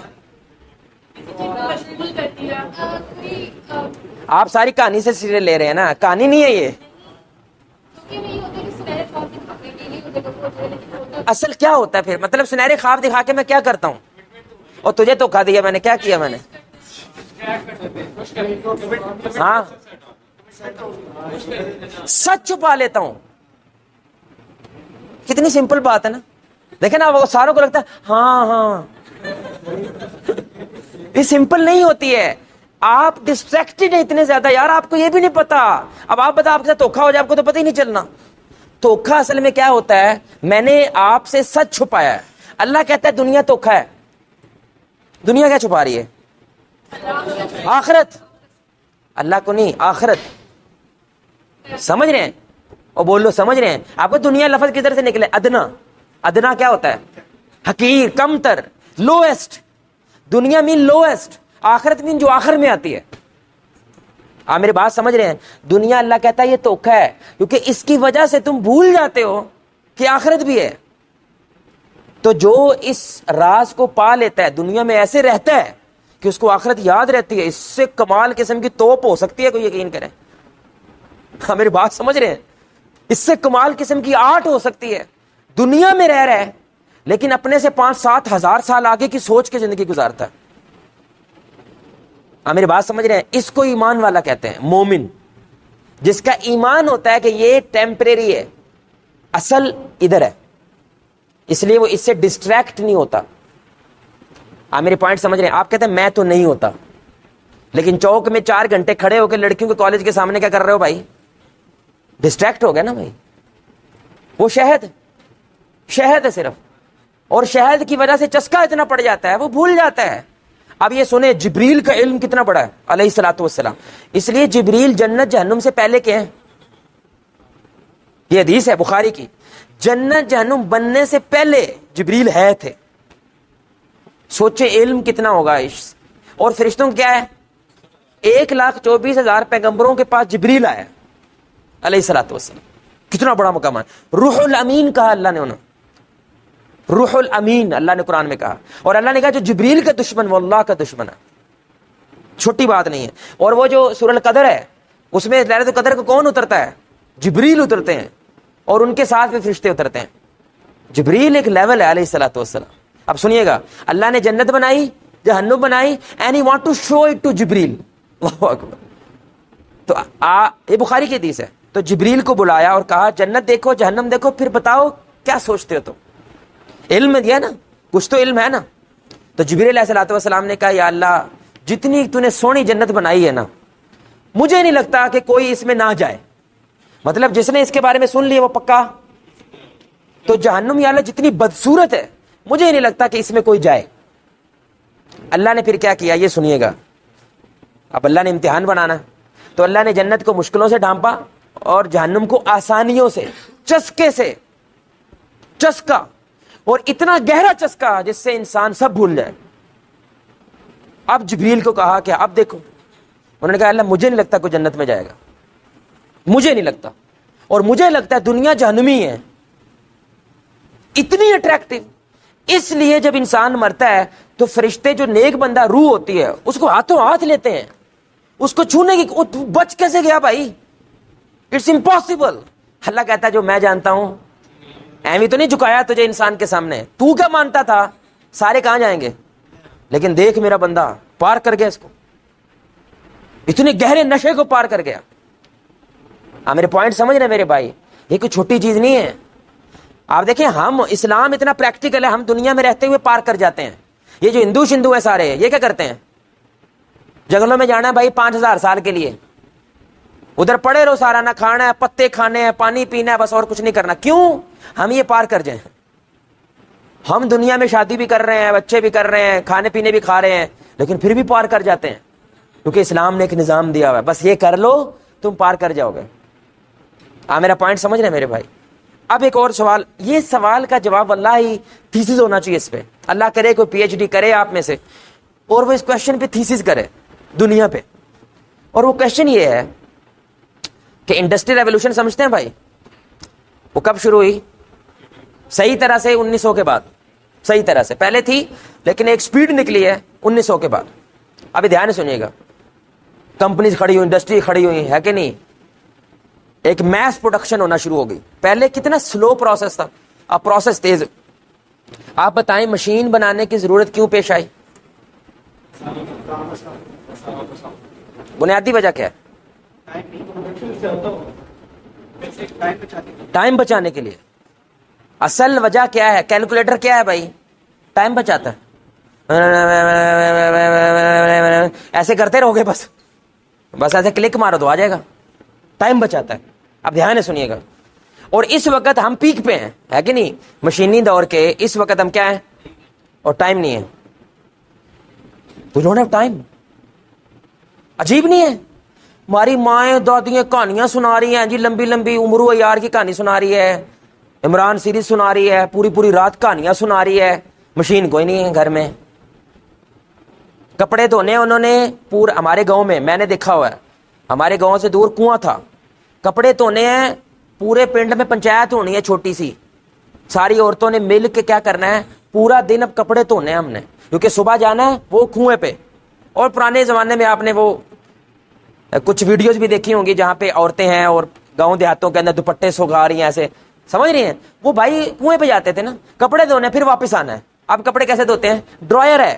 آپ ساری کہانی سے سیریل لے رہے ہیں نا, کہانی نہیں ہے یہ. اصل کیا ہوتا ہے پھر؟ مطلب سنہرے خواب دکھا کے میں کیا کرتا ہوں؟ اور تجھے دھوکا دیا میں نے, کیا کیا میں نے؟ ہاں سچ چھپا لیتا ہوں. کتنی سمپل بات ہے نا. دیکھیں نا وہ ساروں کو لگتا ہے ہاں ہاں, یہ سمپل نہیں ہوتی ہے. آپ ڈسٹریکٹڈ ہیں اتنے زیادہ, یار آپ کو یہ بھی نہیں پتا. اب آپ بتا آپ کے ساتھ دھوکا ہو جائے, آپ کو تو پتہ ہی نہیں چلنا. دھوکا اصل میں کیا ہوتا ہے؟ میں نے آپ سے سچ چھپایا ہے. اللہ کہتا ہے دنیا دھوکا ہے. دنیا کیا چھپا رہی ہے؟ آخرت. اللہ کو نہیں, آخرت. سمجھ رہے ہیں؟ اور بولو سمجھ رہے ہیں؟ آپ کو دنیا لفظ کدھر سے نکلے؟ ادنا. ادنا کیا ہوتا ہے؟ حقیر, کم تر, لویسٹ. دنیا مین لویسٹ, آخرت مین جو آخر میں آتی ہے. آپ میری بات سمجھ رہے ہیں؟ دنیا اللہ کہتا ہے یہ دھوکا ہے, کیونکہ اس کی وجہ سے تم بھول جاتے ہو کہ آخرت بھی ہے. تو جو اس راز کو پا لیتا ہے دنیا میں ایسے رہتا ہے کہ اس کو آخرت یاد رہتی ہے, اس سے کمال قسم کی توپ ہو سکتی ہے, کوئی یقین کرے. ہاں میری بات سمجھ رہے ہیں؟ اس سے کمال قسم کی آرٹ ہو سکتی ہے. دنیا میں رہ رہا ہے لیکن اپنے سے 5-7 ہزار سال آگے کی سوچ کے زندگی گزارتا ہے. ہاں میری بات سمجھ رہے ہیں؟ اس کو ایمان والا کہتے ہیں, مومن. جس کا ایمان ہوتا ہے کہ یہ ٹیمپریری ہے, اصل ادھر ہے, اس لیے وہ اس سے ڈسٹریکٹ نہیں ہوتا. آپ میرے پوائنٹ سمجھ رہے ہیں؟ آپ کہتے ہیں میں تو نہیں ہوتا, لیکن چوک میں 4 گھنٹے کھڑے ہو کے لڑکیوں کے کالج کے سامنے کیا کر رہے ہو بھائی؟ ڈسٹریکٹ ہو گیا نا بھائی. وہ شہد ہے صرف, اور شہد کی وجہ سے چسکا اتنا پڑ جاتا ہے وہ بھول جاتا ہے. اب یہ سنیں جبریل کا علم کتنا بڑا ہے علیہ الصلوۃ والسلام. اس لیے جبریل جنت جہنم سے پہلے کے ہیں. یہ حدیث ہے بخاری کی, جنت جہنم بننے سے پہلے جبریل ہے تھے. سوچے علم کتنا ہوگا. اور فرشتوں کیا ہے؟ 1,24,000 پیغمبروں کے پاس جبریل آیا علیہ الصلوۃ والسلام. کتنا بڑا مقام ہے. روح الامین کہا اللہ نے انہیں, روح الامین اللہ نے قرآن میں کہا. اور اللہ نے کہا جو جبریل کا دشمن وہ اللہ کا دشمن ہے. چھوٹی بات نہیں ہے. اور وہ جو سورہ القدر ہے اس میں ليلۃ القدر کو کون اترتا ہے؟ جبریل اترتے ہیں, اور ان کے ساتھ بھی فرشتے اترتے ہیں. جبریل ایک لیول ہے علیہ الصلوۃ والسلام. اب سنیے گا, اللہ نے جنت بنائی, جہنم بنائی, and he want to show it to Jibreel. Allah اکبر. تو یہ بخاری کی حدیث ہے. تو جبریل کو بلایا اور کہا جنت دیکھو, جہنم دیکھو, پھر بتاؤ کیا سوچتے ہو تم. علم دیا نا, کچھ تو علم ہے نا. تو جبریل علیہ الصلوۃ والسلام نے کہا یا اللہ جتنی تو نے سونی جنت بنائی ہے نا, مجھے نہیں لگتا کہ کوئی اس میں نہ جائے. مطلب جس نے اس کے بارے میں سن لیا وہ پکا. تو جہنم یا اللہ جتنی بدصورت ہے مجھے نہیں لگتا کہ اس میں کوئی جائے. اللہ نے پھر کیا کیا یہ سنیے گا. اب اللہ نے امتحان بنانا, تو اللہ نے جنت کو مشکلوں سے ڈھانپا اور جہنم کو آسانیوں سے, چسکے سے چسکا, اور اتنا گہرا چسکا جس سے انسان سب بھول جائے. اب جبریل کو کہا کہ اب دیکھو. انہوں نے کہا اللہ مجھے نہیں لگتا کوئی جنت میں جائے گا, مجھے نہیں لگتا. اور مجھے لگتا ہے دنیا جہنمی ہے، اتنی اٹریکٹیو. اس لیے جب انسان مرتا ہے تو فرشتے جو نیک بندہ روح ہوتی ہے اس کو ہاتھوں ہاتھ لیتے ہیں، اس کو چھونے کی، بچ کیسے گیا بھائی؟ It's impossible. اللہ کہتا ہے جو میں جانتا ہوں ایویں تو نہیں جھکایا تجھے انسان کے سامنے، تو کیا مانتا تھا سارے کہاں جائیں گے، لیکن دیکھ میرا بندہ پار کر گیا اس کو، اتنے گہرے نشے کو پار کر گیا. میرے پوائنٹ سمجھ رہے میرے بھائی؟ یہ کوئی چھوٹی چیز نہیں ہے. آپ دیکھیں ہم اسلام اتنا پریکٹیکل ہے، ہم دنیا میں رہتے ہوئے پار کر جاتے ہیں. یہ جو ہندو شندو ہے سارے، یہ کیا کرتے ہیں؟ جنگلوں میں جانا ہے بھائی 5000 سال کے لیے، ادھر پڑے رہو سارا، نہ کھانا ہے، پتے کھانے ہیں، پانی پینا ہے، بس اور کچھ نہیں کرنا. کیوں؟ ہم یہ پار کر جائیں. ہم دنیا میں شادی بھی کر رہے ہیں، بچے بھی کر رہے ہیں، کھانے پینے بھی کھا رہے ہیں، لیکن پھر بھی پار کر جاتے ہیں، کیونکہ اسلام نے ایک نظام دیا ہوا ہے، بس یہ کر لو تم پار کر جاؤ گے. میرا پوائنٹ سمجھ رہے ہیں میرے بھائی؟ اب ایک اور سوال، یہ سوال کا جواب اللہ ہی تھیسس ہونا چاہیے اس پہ. اللہ کرے کوئی پی ایچ ڈی کرے آپ میں سے اور وہ اس کوشچن پہ تھیسس کرے دنیا پہ. اور وہ کوشچن یہ ہے کہ انڈسٹریل ریولوشن سمجھتے ہیں بھائی؟ وہ کب شروع ہوئی؟ صحیح طرح سے 1900 کے بعد. صحیح طرح سے پہلے تھی لیکن ایک سپیڈ نکلی ہے 1900 کے بعد. ابھی دھیان سے سنیے گا، کمپنیز کھڑی ہوئی، انڈسٹری کھڑی ہوئی ہے کہ نہیں، ایک میس پروڈکشن ہونا شروع ہو گئی. پہلے کتنا سلو پروسیس تھا، اب پروسیس تیز. آپ بتائیں مشین بنانے کی ضرورت کیوں پیش آئی؟ بنیادی وجہ کیا ہے؟ ٹائم بچانے کے لیے. اصل وجہ کیا ہے؟ کیلکولیٹر کیا ہے بھائی؟ ٹائم بچاتا ہے. ایسے کرتے رہو گے بس ایسے کلک مارو تو آ جائے گا. ٹائم بچاتا ہے. اب دھیان سے سنیے گا. اور اس وقت ہم پیک پہ ہیں، ہے کہ نہیں؟ مشینی دور کے اس وقت ہم کیا ہیں؟ اور ٹائم نہیں ہے. We don't have time. عجیب نہیں ہے؟ ہماری مائیں دادیاں کہانیاں سنا رہی ہیں جی، لمبی لمبی عمرو عیار کی کہانی سنا رہی ہے، عمران سیریز سنا رہی ہے، پوری رات کہانیاں سنا رہی ہے، مشین کوئی نہیں ہے گھر میں. کپڑے دھونے انہوں نے ہمارے گاؤں میں میں نے دیکھا ہوا ہے، ہمارے گاؤں سے دور کنواں تھا، کپڑے دھونے ہیں، پورے پنڈ میں پنچایت ہونی ہے چھوٹی سی، ساری عورتوں نے مل کے کیا کرنا ہے، پورا دن اب کپڑے دھونے ہیں ہم نے، کیونکہ صبح جانا ہے وہ کنویں پہ. اور پرانے زمانے میں آپ نے وہ کچھ ویڈیوز بھی دیکھی ہوں گی جہاں پہ عورتیں ہیں اور گاؤں دیہاتوں کے اندر دوپٹے سکھا رہی ہیں، ایسے سمجھ رہی ہیں؟ وہ بھائی کنویں پہ جاتے تھے نا کپڑے دھونے، پھر واپس آنا ہے. اب کپڑے کیسے دھوتے ہیں؟ ڈرائر ہے،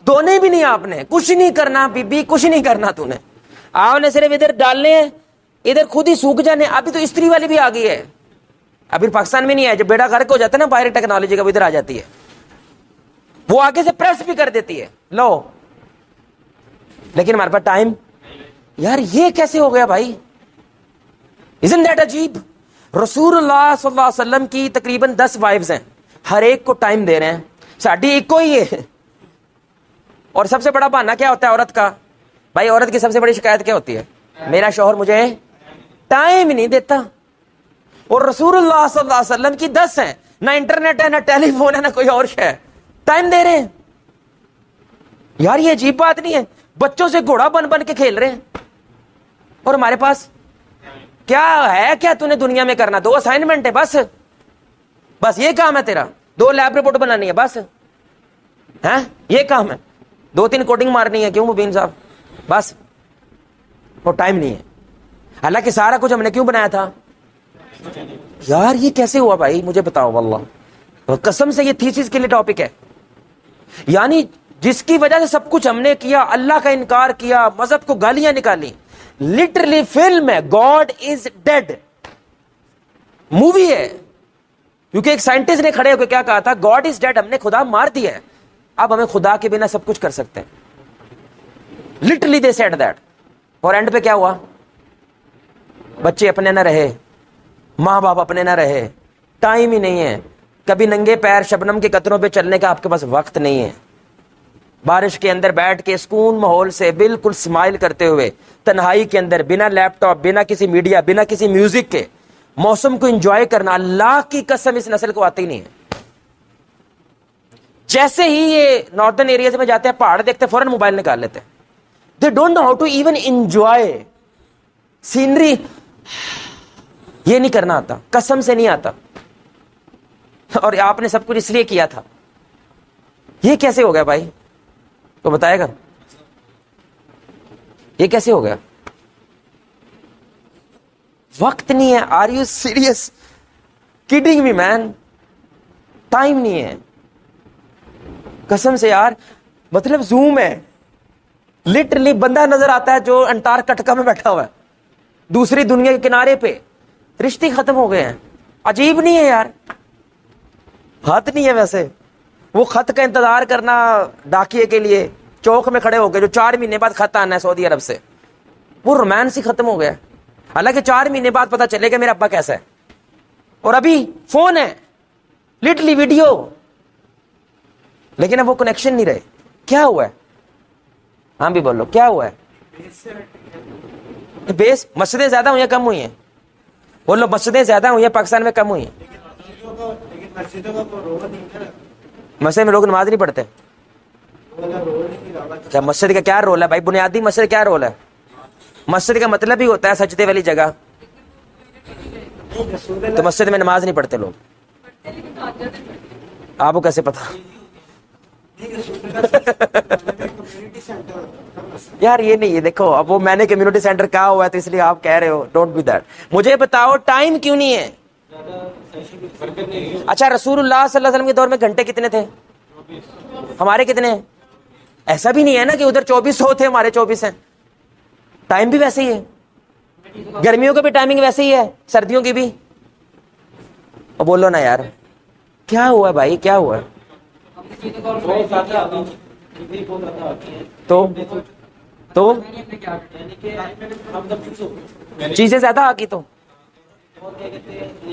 دھونے بھی نہیں، آپ نے کچھ نہیں کرنا، بی بی کچھ نہیں کرنا، تو نے آپ نے صرف ادھر ڈالنے ہیں، ادھر خود ہی سوکھ جانے. ابھی تو استری والی بھی آ گئی ہے، ابھی پاکستان میں نہیں ہے. جب بیڑا غرق ہو جاتا ہے نا باہر ٹیکنالوجی کا، وہ ادھر آ جاتی ہے، وہ آگے سے پریس بھی کر دیتی ہے، لو. لیکن ہمارے پاس ٹائم، یار یہ کیسے ہو گیا بھائی؟ isn't that عجیب؟ رسول اللہ صلی اللہ علیہ وسلم کی تقریباً 10 وائفز ہیں، ہر ایک کو ٹائم دے رہے ہیں، ساڈی ایک کو ہی ہے. اور سب سے بڑا بہانہ کیا ہوتا ہے عورت کا؟ بھائی عورت کی سب سے بڑی شکایت کیا ہوتی ہے؟ میرا شوہر مجھے ٹائم نہیں دیتا. اور رسول اللہ صلی اللہ علیہ وسلم کی 10 ہیں، نہ انٹرنیٹ ہے، نہ ٹیلی فون ہے، نہ کوئی اور شے، ٹائم دے رہے ہیں. یار یہ عجیب بات نہیں ہے؟ بچوں سے گھوڑا بن بن کے کھیل رہے ہیں، اور ہمارے پاس کیا ہے؟ کیا تو نے دنیا میں کرنا؟ 2 اسائنمنٹ ہے بس یہ کام ہے تیرا، 2 لیب رپورٹ بنانی ہے بس، ہیں یہ کام ہے، 2-3 کوڈنگ مارنی ہے. کیوں مبین صاحب؟ بس. اور ٹائم نہیں ہے. حالانکہ سارا کچھ ہم نے کیوں بنایا تھا؟ یار یہ کیسے ہوا بھائی؟ مجھے بتاؤ واللہ قسم سے، یہ تھیسس کے لیے ٹاپک ہے. یعنی جس کی وجہ سے سب کچھ ہم نے کیا، اللہ کا انکار کیا، مذہب کو گالیاں نکالی. لٹرلی فلم ہے گاڈ از ڈیڈ، مووی ہے. کیونکہ ایک سائنٹسٹ نے کھڑے ہو کے کیا کہا تھا؟ گاڈ از ڈیڈ، ہم نے خدا مار دیا ہے، اب ہمیں خدا کے بنا سب کچھ کر سکتے ہیں. Literally they said that. اور اینڈ پہ کیا ہوا؟ بچے اپنے نہ رہے، ماں باپ اپنے نہ رہے، ٹائم ہی نہیں ہے. کبھی ننگے پیر شبنم کے قطروں پہ چلنے کا آپ کے پاس وقت نہیں ہے. بارش کے اندر بیٹھ کے سکون ماحول سے بالکل اسمائل کرتے ہوئے، تنہائی کے اندر، بنا لیپ ٹاپ، بنا کسی میڈیا، بنا کسی میوزک کے موسم کو انجوائے کرنا، اللہ کی قسم اس نسل کو آتی ہی نہیں ہے. جیسے ہی یہ ناردرن ایریاز میں جاتے ہیں، پہاڑ دیکھتے فوراً موبائل نکال لیتے ہیں. They don't know how to even enjoy scenery. یہ نہیں کرنا آتا، قسم سے نہیں آتا، اور آپ نے سب کچھ اس لیے کیا تھا. یہ کیسے ہو گیا بھائی؟ تو بتائے گا یہ کیسے ہو گیا؟ وقت نہیں ہے. Are you serious? Kidding me man. Time نہیں ہے قسم سے یار. مطلب زوم ہے، لٹرلی بندہ نظر آتا ہے جو انٹارکٹیکا میں بیٹھا ہوا ہے، دوسری دنیا کے کنارے پہ. رشتے ختم ہو گئے ہیں. عجیب نہیں ہے یار؟ حد نہیں ہے ویسے. وہ خط کا انتظار کرنا ڈاکیے کے لیے چوک میں کھڑے ہو گئے، جو 4 مہینے بعد خط آنا ہے سعودی عرب سے، وہ رومانس ہی ختم ہو گیا. حالانکہ 4 مہینے بعد پتا چلے کہ میرا ابا کیسا ہے، اور ابھی فون ہے، لٹرلی ویڈیو، لیکن اب وہ کنیکشن نہیں رہے. کیا ہوا ہے؟ ہاں بھی بولو کیا ہوا ہے؟ بیس مسجدیں زیادہ ہوئی ہیں کم ہوئی ہیں؟ بولو مسجدیں زیادہ ہوئی ہیں پاکستان میں کم ہوئی ہیں؟ مسجد میں لوگ نماز نہیں پڑھتے. کیا مسجد کا کیا رول ہے بھائی؟ بنیادی مسجد کیا رول ہے؟ مسجد کا مطلب ہی ہوتا ہے سجدے والی جگہ. تو مسجد میں نماز نہیں پڑھتے لوگ. آپ کو کیسے پتا؟ یار یہ نہیں ہے. دیکھو اب وہ میں نے کمیونٹی سینٹر کہا ہوا ہے تو اس لیے آپ کہہ رہے ہو. Don't be that. مجھے بتاؤ ٹائم کیوں نہیں ہے؟ اچھا رسول اللہ صلی اللہ علیہ وسلم کے دور میں گھنٹے کتنے تھے؟ ہمارے کتنے ہیں؟ ایسا بھی نہیں ہے نا کہ ادھر 2400 تھے ہمارے 24 ہیں. ٹائم بھی ویسے ہی ہے. گرمیوں کا بھی ٹائمنگ ویسے ہی ہے، سردیوں کی بھی. اور بولو نا یار کیا ہوا بھائی؟ کیا ہوا؟ تو چیزیں زیادہ آ گئی تو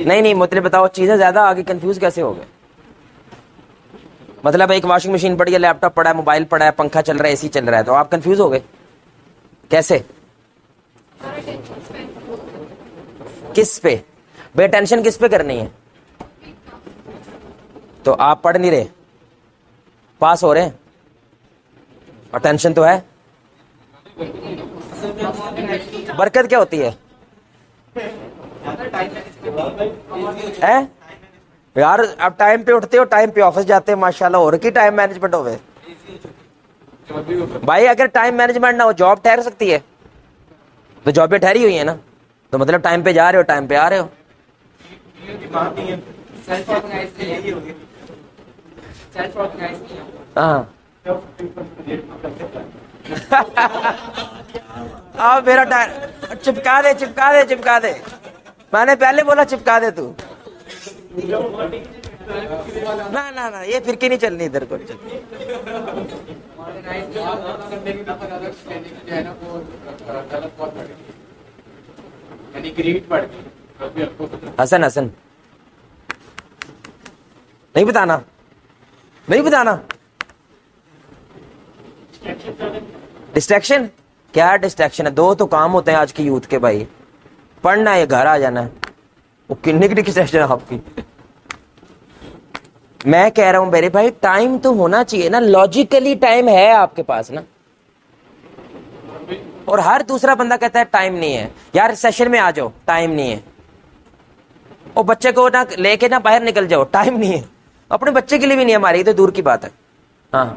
نہیں مطلب بتاؤ چیزیں زیادہ آ گئی، کنفیوز کیسے ہو گئے؟ مطلب ایک واشنگ مشین پڑی ہے، لیپ ٹاپ پڑا ہے، موبائل پڑا ہے، پنکھا چل رہا ہے، اے سی چل رہا ہے، تو آپ کنفیوز ہو گئے کیسے؟ کس پہ بے ٹینشن کس پہ کرنی ہے؟ تو آپ پڑھ نہیں رہے، پاس ہو رہے ہیں، اور ٹینشن تو ہے. برکت کیا ہوتی ہے یار؟ آپ ٹائم پہ اٹھتے ہو، ٹائم پہ آفس جاتے ہیں، ماشاءاللہ اور کی ٹائم مینجمنٹ ہوئے بھائی. اگر ٹائم مینجمنٹ نہ ہو جاب ٹھہر سکتی ہے؟ تو جابیں ٹھہری ہوئی ہیں نا، تو مطلب ٹائم پہ جا رہے ہو، ٹائم پہ آ رہے ہو. ہاں آپ میرا چپکا دے. میں نے پہلے بولا چپکا دے تو. نہ یہ پھر کی نہیں چلنی ادھر کو. حسن نہیں بتانا. ڈسٹریکشن کیا؟ ڈسٹریکشن ہے 2 تو کام ہوتے ہیں آج کی یوتھ کے بھائی. پڑھنا ہے یا گھر آ جانا ہے. وہ کنی ڈسٹریکشن ہے آپ کی. میں کہہ رہا ہوں میرے بھائی ٹائم تو ہونا چاہیے نا، لاجیکلی ٹائم ہے آپ کے پاس نا. اور ہر دوسرا بندہ کہتا ہے ٹائم نہیں ہے. یار سیشن میں آ جاؤ، ٹائم نہیں ہے. اور بچے کو نہ لے کے نہ باہر نکل جاؤ، ٹائم نہیں ہے. اپنے بچے کے لیے بھی نہیں ہے ہماری، تو دور کی بات ہے. ہاں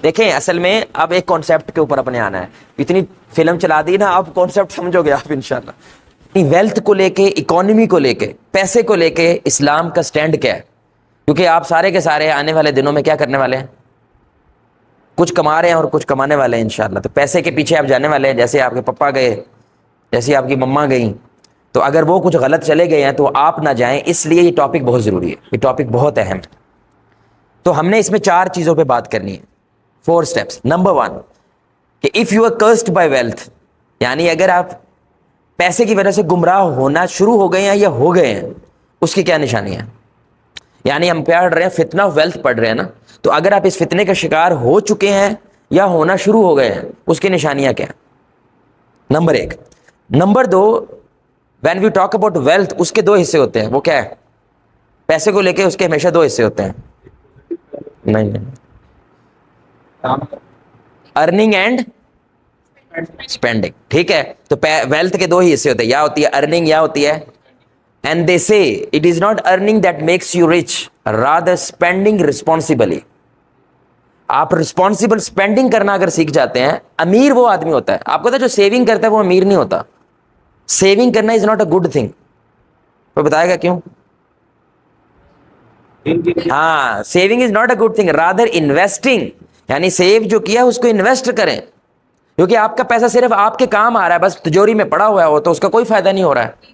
دیکھیں اصل میں اب ایک کانسیپٹ کے اوپر اپنے آنا ہے. اتنی فلم چلا دی نا، اب کانسیپٹ سمجھو گے آپ انشاءاللہ. ویلتھ کو لے کے، اکانومی کو لے کے، پیسے کو لے کے اسلام کا سٹینڈ کیا ہے؟ کیونکہ آپ سارے کے سارے آنے والے دنوں میں کیا کرنے والے ہیں؟ کچھ کما رہے ہیں اور کچھ کمانے والے ہیں انشاءاللہ. تو پیسے کے پیچھے آپ جانے والے ہیں، جیسے آپ کے پپا گئے، جیسے آپ کی مما گئیں. تو اگر وہ کچھ غلط چلے گئے ہیں تو آپ نہ جائیں. اس لیے یہ ٹاپک بہت ضروری ہے، یہ ٹاپک بہت اہم ہے. تو ہم نے اس میں 4 چیزوں پہ بات کرنی ہے، 4 اسٹیپس. نمبر 1 کہ if you are cursed by wealth, یعنی اگر آپ پیسے کی وجہ سے گمراہ ہونا شروع ہو گئے ہیں یا ہو گئے ہیں، اس کی کیا نشانی ہے؟ یعنی ہم پڑھ رہے ہیں فتنہ آف ویلتھ پڑھ رہے ہیں نا، تو اگر آپ اس فتنے کا شکار ہو چکے ہیں یا ہونا شروع ہو گئے ہیں، اس کی نشانیاں کیا؟ Number 1. Number 2، when we talk about wealth, اس کے 2 حصے ہوتے ہیں. وہ کیا ہے؟ پیسے کو لے کے اس کے ہمیشہ 2 حصے ہوتے ہیں. نہیں ارننگ اینڈ اسپینڈنگ. ٹھیک ہے, تو ویلتھ کے دو ہی حصے ہوتے ہیں, یا ہوتی ہے ارننگ یا ہوتی ہے, اینڈ دے سے it is not earning that makes you rich, rather spending responsibly. آپ رسپانسبل اسپینڈنگ کرنا اگر سیکھ جاتے ہیں, امیر وہ آدمی ہوتا ہے, آپ کو پتا ہے جو سیونگ کرتا ہے وہ امیر نہیں ہوتا. سیونگ کرنا از ناٹ اے گڈ تھنگ. کوئی بتائے گا کیوں؟ ہاں, saving is not a good thing, rather investing, یعنی سیو جو کیا اس کو انویسٹ کریں, کیونکہ آپ کا پیسہ صرف آپ کے کام آ رہا ہے, بس تجوری میں پڑا ہوا ہے وہ تو اس کا کوئی فائدہ نہیں ہو رہا ہے.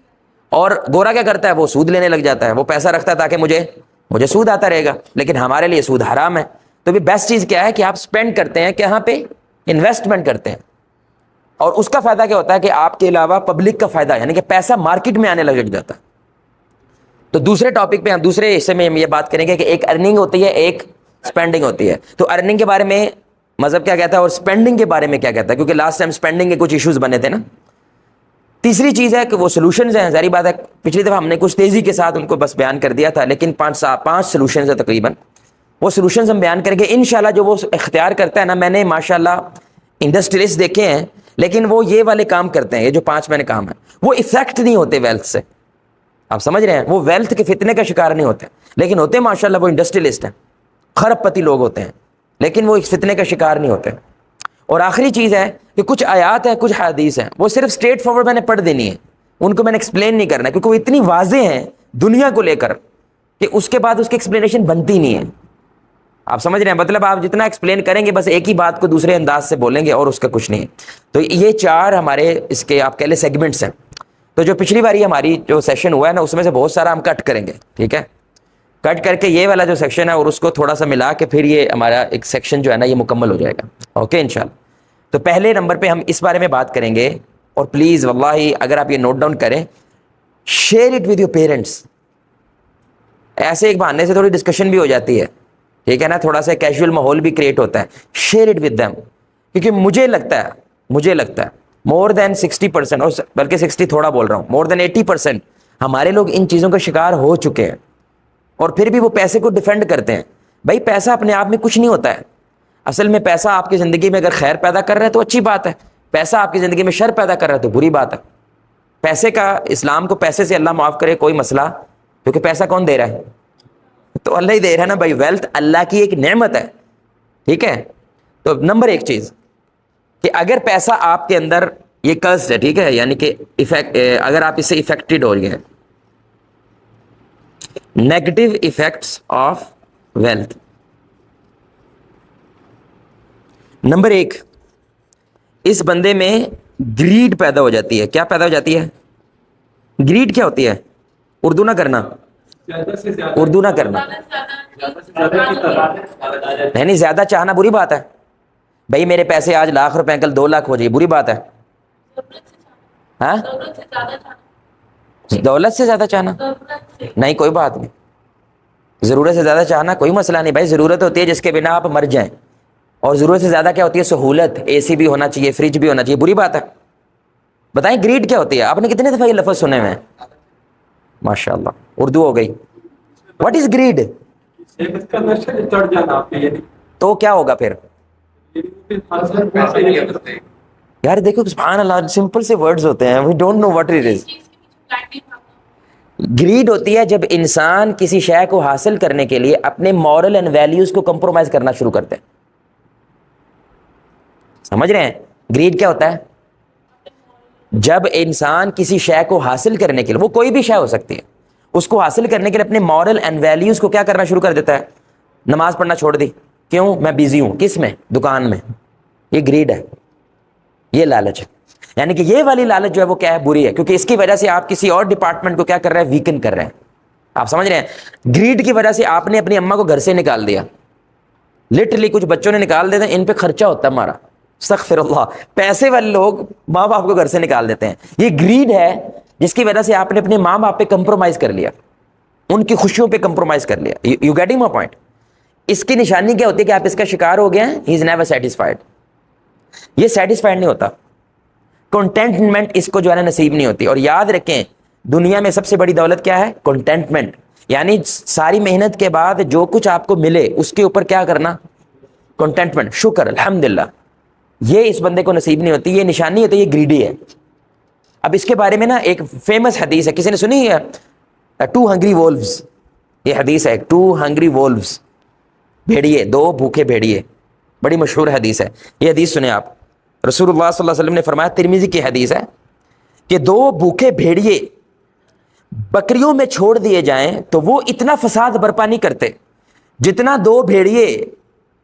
اور گورا کیا کرتا ہے, وہ سود لینے لگ جاتا ہے, وہ پیسہ رکھتا ہے تاکہ مجھے سود آتا رہے گا, لیکن ہمارے لیے سود حرام ہے. تو بھی بیسٹ چیز کیا ہے کہ آپ اسپینڈ کرتے ہیں, کہاں پہ انویسٹمنٹ کرتے ہیں, اور اس کا فائدہ کیا ہوتا ہے کہ آپ کے علاوہ پبلک کا فائدہ, یعنی کہ پیسہ مارکیٹ میں آنے لگ جاتا ہے. تو دوسرے ٹاپک پہ ہم دوسرے حصے میں ہم یہ بات کریں گے کہ ایک ارننگ ہوتی ہے, ایک اسپینڈنگ ہوتی ہے. تو ارننگ کے بارے میں مذہب کیا کہتا ہے اور اسپینڈنگ کے بارے میں کیا کہتا ہے, کیونکہ لاسٹ ٹائم اسپینڈنگ کے کچھ ایشوز بنے تھے نا. تیسری چیز ہے کہ وہ سولوشنز ہیں, ظاہری بات ہے پچھلی دفعہ ہم نے کچھ تیزی کے ساتھ ان کو بس بیان کر دیا تھا, لیکن 5 سولوشنز ہیں تقریباً, وہ سولوشنز ہم بیان کریں گے انشاءاللہ. جو وہ اختیار کرتا ہے نا, میں نے ماشاءاللہ انڈسٹریلسٹ دیکھے ہیں, لیکن وہ یہ والے کام کرتے ہیں, یہ جو 5 میں نے کام ہے, وہ افیکٹ نہیں ہوتے ویلتھ سے. آپ سمجھ رہے ہیں, وہ ویلتھ کے فتنے کا شکار نہیں ہوتے, لیکن ہوتے ماشاءاللہ وہ انڈسٹریلسٹ ہیں, خرب پتی لوگ ہوتے ہیں, لیکن وہ اس فتنے کا شکار نہیں ہوتے. اور آخری چیز ہے کہ کچھ آیات ہیں, کچھ حدیث ہیں, وہ صرف اسٹریٹ فارورڈ میں نے پڑھ دینی ہے, ان کو میں نے ایکسپلین نہیں کرنا, کیونکہ وہ اتنی واضح ہیں دنیا کو لے کر کہ اس کے بعد اس کی ایکسپلینیشن بنتی نہیں ہے. آپ سمجھ رہے ہیں, مطلب آپ جتنا ایکسپلین کریں گے بس ایک ہی بات کو دوسرے انداز سے بولیں گے اور اس کا کچھ نہیں ہے. تو یہ 4 ہمارے اس کے آپ کہہ لیں سیگمنٹس ہیں. تو جو پچھلی باری ہماری جو سیشن ہوا ہے نا, اس میں سے بہت سارا ہم کٹ کریں گے, ٹھیک ہے, کٹ کر کے یہ والا جو سیکشن ہے اور اس کو تھوڑا سا ملا کے پھر یہ ہمارا ایک سیکشن جو ہے نا یہ مکمل ہو جائے گا. اوکے انشاءاللہ. تو پہلے نمبر پہ ہم اس بارے میں بات کریں گے, اور پلیز واللہ اگر آپ یہ نوٹ ڈاؤن کریں, share it with your parents. ایسے ایک بہانے سے تھوڑی ڈسکشن بھی ہو جاتی ہے, ٹھیک ہے نا, تھوڑا سا کیجول ماحول بھی کریٹ ہوتا ہے. شیئر اٹ ود دیم, کیونکہ مجھے لگتا ہے مور دین 60%, اور بلکہ 60 تھوڑا بول رہا ہوں, مور دین 80% ہمارے لوگ ان چیزوں کا شکار ہو چکے ہیں, اور پھر بھی وہ پیسے کو ڈیفینڈ کرتے ہیں. بھائی پیسہ اپنے آپ میں کچھ نہیں ہوتا ہے, اصل میں پیسہ آپ کی زندگی میں اگر خیر پیدا کر رہا ہے تو اچھی بات ہے, پیسہ آپ کی زندگی میں شر پیدا کر رہا ہے تو بری بات ہے. پیسے کا, اسلام کو پیسے سے اللہ معاف کرے کوئی مسئلہ, کیونکہ پیسہ کون دے رہا ہے, تو اللہ ہی دے رہا ہے نا بھائی. ویلتھ اللہ کی ایک نعمت ہے, ٹھیک ہے. تو نمبر 1 چیز کہ اگر پیسہ آپ کے اندر یہ قرض ہے, ٹھیک ہے, یعنی کہ اگر آپ اس سے افیکٹڈ ہو گئے, negative effects of wealth. Number 1, اس بندے میں گریڈ پیدا ہو جاتی ہے. کیا پیدا ہو جاتی ہے؟ گریڈ کیا ہوتی ہے؟ اردو نہ کرنا, اردو نہ کرنا, نہیں زیادہ چاہنا بری بات ہے. بھائی میرے پیسے آج ₹1,00,000 کل 2,00,000 ہو جائے, بری بات ہے. ہاں, دولت سے زیادہ چاہنا نہیں, کوئی بات نہیں. ضرورت سے زیادہ چاہنا کوئی مسئلہ نہیں بھائی. ضرورت ہوتی ہے جس کے بنا آپ مر جائیں, اور ضرورت سے زیادہ کیا ہوتی ہے؟ سہولت. اے سی بھی ہونا چاہیے, فریج بھی ہونا چاہیے, بری بات ہے. بتائیں گریڈ کیا ہوتی ہے؟ آپ نے کتنے دفعہ یہ لفظ سنے ہوئے ہیں؟ ماشاء اللہ اردو ہو گئی. What is greed? تو کیا ہوگا پھر یار؟ دیکھو سبحان اللہ, سمپل سے ورڈز ہوتے ہیں, we don't know what it is. Greed ہوتی ہے جب انسان کسی شے کو حاصل کرنے کے لیے اپنے مورل اینڈ ویلیوز کو کمپرومائز کرنا شروع کرتے ہیں. سمجھ رہے ہیں گریڈ کیا ہوتا ہے؟ جب انسان کسی شے کو حاصل کرنے کے لیے, وہ کوئی بھی شے ہو سکتی ہے, اس کو حاصل کرنے کے لیے اپنے مورل اینڈ ویلیوز کو کیا کرنا شروع کر دیتا ہے؟ نماز پڑھنا چھوڑ دی, کیوں؟ میں بیزی ہوں. کس میں؟ دکان میں. یہ گریڈ ہے, یہ لالچ ہے. یعنی کہ یہ والی لالچ جو ہے وہ کیا ہے؟ بری ہے, کیونکہ اس کی وجہ سے آپ کسی اور ڈپارٹمنٹ کو کیا کر رہے ہیں؟ ویکن کر رہے ہیں. آپ سمجھ رہے ہیں؟ گریڈ کی وجہ سے آپ نے اپنی اماں کو گھر سے نکال دیا, لٹرلی کچھ بچوں نے نکال دیتے ہیں, ان پہ خرچہ ہوتا ہے ہمارا, استغفر اللہ. پیسے والے لوگ ماں باپ کو گھر سے نکال دیتے ہیں. یہ گریڈ ہے جس کی وجہ سے آپ نے اپنے ماں باپ پہ کمپرومائز کر لیا, ان کی خوشیوں پہ کمپرومائز کر لیا. You getting my point? اس کی نشانی کیا ہوتی ہے کہ آپ اس کا شکار ہو گئے ہیں. ہی از نیور سیٹسفائڈ. یہ سیٹسفائڈ نہیں ہوتا, کنٹینٹمنٹ اس کو جو ہے نا نصیب نہیں ہوتی. اور یاد رکھیں دنیا میں سب سے بڑی دولت کیا ہے؟ کنٹینٹمنٹ. یعنی ساری محنت کے بعد جو کچھ آپ کو ملے اس کے اوپر کیا کرنا؟ کنٹینٹمنٹ, شکر, الحمدللہ. یہ اس بندے کو نصیب نہیں ہوتی. یہ نشانی ہوتی ہے یہ گریڈی ہے. اب اس کے بارے میں نا ایک فیمس حدیث ہے, کسی نے سنی ہے؟ 2 hungry wolves, یہ حدیث ہے 2 hungry wolves, بھیڑیے, 2 بھوکے بھیڑیے, بڑی مشہور حدیث ہے. یہ حدیث سنیں آپ, رسول اللہ صلی اللہ علیہ وسلم نے فرمایا, ترمذی کی حدیث ہے, کہ 2 بھوکے بھیڑیے بکریوں میں چھوڑ دیے جائیں تو وہ اتنا فساد برپا نہیں کرتے جتنا 2 بھیڑیے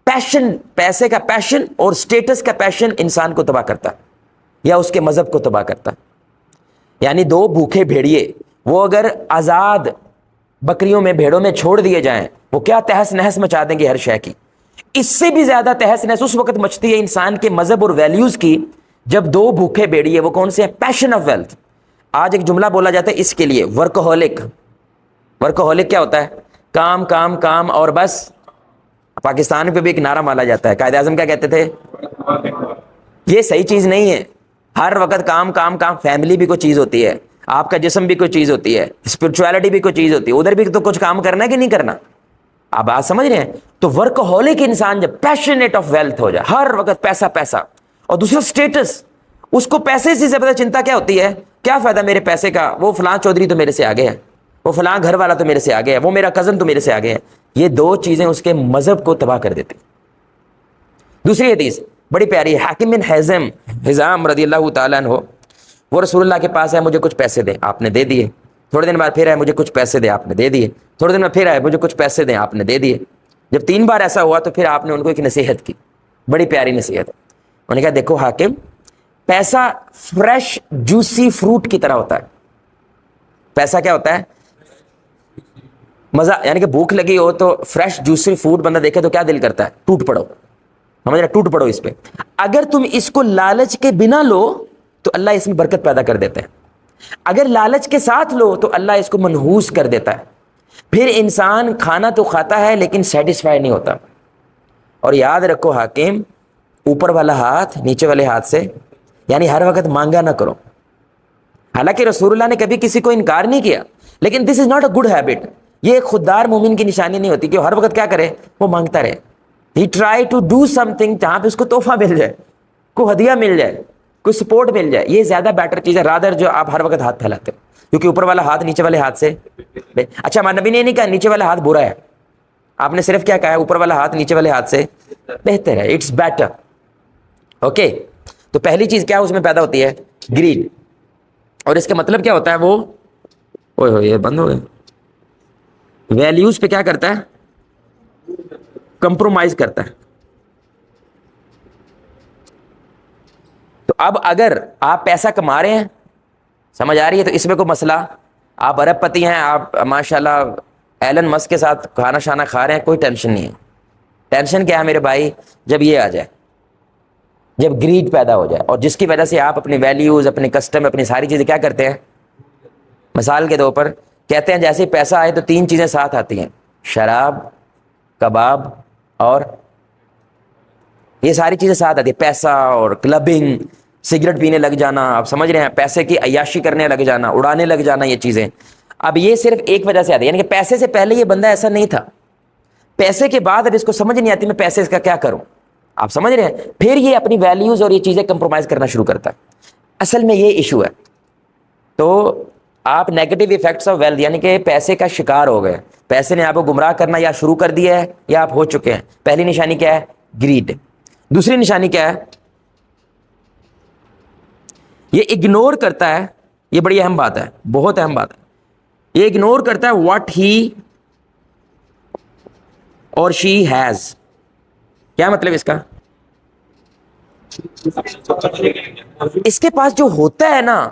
پیشن, پیسے کا پیشن اور سٹیٹس کا پیشن انسان کو تباہ کرتا یا اس کے مذہب کو تباہ کرتا. یعنی 2 بھوکے بھیڑیے وہ اگر آزاد بکریوں میں, بھیڑوں میں چھوڑ دیے جائیں, وہ کیا تہس نہس مچا دیں گے ہر شے کی. اس سے بھی زیادہ تہس نہس اس وقت مچتی ہے انسان کے مذہب اور ویلیوز کی جب 2 بھوکے بھیڑیے, وہ کون سے ہیں؟ پیشن آف ویلتھ. آج ایک جملہ بولا جاتا ہے اس کے لیے, ورکہولک. ورکہولک کیا ہوتا ہے؟ کام کام کام اور بس. پاکستان پہ بھی ایک نعرہ مالا جاتا ہے, قائد اعظم کیا کہتے تھے؟ یہ صحیح چیز نہیں ہے. ہر وقت کام کام کام. فیملی بھی کوئی چیز ہوتی ہے, آپ کا جسم بھی کوئی چیز ہوتی ہے, اسپرچویلٹی بھی کوئی چیز ہوتی ہے, ادھر بھی تو کچھ کام کرنا ہے کہ نہیں کرنا. آپ بات سمجھ رہے ہیں؟ تو ورکہولک انسان جب پیشنیٹ آف ویلتھ ہو جائے, ہر وقت پیسہ پیسہ, اور دوسرا سٹیٹس, اس کو پیسے سے زیادہ چنتا کیا ہوتی ہے؟ کیا فائدہ میرے پیسے کا, وہ فلاں چودھری تو میرے سے آگے ہے, وہ فلاں گھر والا تو میرے سے آگے ہے, وہ میرا کزن تو میرے سے آگے ہے. یہ 2 چیزیں اس کے مذہب کو تباہ کر دیتی. دوسری حدیث بڑی پیاری ہے, حاکم بن حزام رضی اللہ تعالیٰ عنہ, وہ رسول اللہ کے پاس ہے, مجھے کچھ پیسے دیں, آپ نے دے دیے. تھوڑے دن بعد پھر آئے, مجھے کچھ پیسے دیں, آپ نے دے دیے. تھوڑے دن بعد پھر آئے, مجھے کچھ پیسے دیں, آپ نے دے دیے. جب 3 بار ایسا ہوا تو پھر آپ نے ان کو ایک نصیحت کی, بڑی پیاری نصیحت. انہوں نے کہا دیکھو حاکم, پیسہ فریش جوسی فروٹ کی طرح ہوتا ہے. پیسہ کیا ہوتا ہے؟ مزہ. یعنی کہ بھوک لگی ہو تو فریش جوسی فروٹ بندہ دیکھے تو کیا دل کرتا ہے؟ ٹوٹ پڑو. سمجھ رہے؟ ٹوٹ پڑو اس پہ. اگر تم اس کو لالچ کے بنا لو تو اللہ اس میں برکت پیدا کر دیتے ہیں, اگر لالچ کے ساتھ لو تو اللہ اس کو منحوس کر دیتا ہے. پھر انسان کھانا تو کھاتا ہے لیکن سیٹسفائی نہیں ہوتا. اور یاد رکھو حاکم, اوپر والا ہاتھ نیچے والے ہاتھ سے, یعنی ہر وقت مانگا نہ کرو. حالانکہ رسول اللہ نے کبھی کسی کو انکار نہیں کیا, لیکن this is not a good habit. یہ ایک خوددار مومن کی نشانی نہیں ہوتی کہ وہ ہر وقت کیا کرے, وہ مانگتا رہے. He try to do something جہاں پہ اس کو تحفہ مل جائے, کوئی ہدیہ مل جائے, کوئی سپورٹ مل جائے. یہ زیادہ بیٹر چیز ہے رادر جو آپ ہر وقت ہاتھ پھیلاتے ہو, کیونکہ اوپر والا ہاتھ نیچے والے ہاتھ سے. اچھا ہمارے نبی نے نہیں کہا نیچے والا ہاتھ برا ہے, آپ نے صرف کیا کہا ہے اوپر والا ہاتھ نیچے والے ہاتھ سے بہتر ہے, اٹس بیٹر. اوکے, تو پہلی چیز کیا اس میں پیدا ہوتی ہے؟ گریڈ. اور اس کا مطلب کیا ہوتا ہے؟ وہ اوئے یہ بند ہو گئے, ویلیوز پہ کیا کرتا ہے؟ کمپرومائز کرتا ہے. تو اب اگر آپ پیسہ کما رہے ہیں, سمجھ آ رہی ہے, تو اس میں کوئی مسئلہ, آپ ارب پتی ہیں, آپ ماشاءاللہ ایلن مسک کے ساتھ کھانا شانا کھا رہے ہیں, کوئی ٹینشن نہیں ہے. ٹینشن کیا ہے میرے بھائی؟ جب یہ آ جائے, جب گریڈ پیدا ہو جائے, اور جس کی وجہ سے آپ اپنی ویلیوز, اپنے کسٹم, اپنی ساری چیزیں کیا کرتے ہیں؟ مثال کے طور پر کہتے ہیں جیسے پیسہ آئے تو 3 چیزیں ساتھ آتی ہیں, شراب, کباب اور یہ ساری چیزیں ساتھ آتی ہیں. پیسہ اور کلبنگ, سگریٹ پینے لگ جانا, آپ سمجھ رہے ہیں, پیسے کی عیاشی کرنے لگ جانا, اڑانے لگ جانا, یہ چیزیں. اب یہ صرف ایک وجہ سے آتی ہے, یعنی کہ پیسے سے پہلے یہ بندہ ایسا نہیں تھا, پیسے کے بعد اب اس کو سمجھ نہیں آتی میں پیسے کا کیا کروں. آپ سمجھ رہے ہیں؟ پھر یہ اپنی ویلیوز اور یہ چیزیں کمپرومائز کرنا شروع کرتا ہے. اصل میں یہ ایشو ہے. تو آپ نیگیٹو ایفیکٹس آف ویلتھ, یعنی کہ پیسے کا شکار ہو گئے, پیسے نے آپ کو گمراہ کرنا یا شروع کر دیا ہے یا آپ ہو چکے ہیں. پہلی نشانی کیا ہے؟ گریڈ. دوسری نشانی کیا ہے؟ یہ اگنور کرتا ہے, یہ بڑی اہم بات ہے, بہت اہم بات ہے. یہ اگنور کرتا ہے واٹ ہی اور شی ہیز. کیا مطلب اس کا؟ اس کے پاس جو ہوتا ہے نا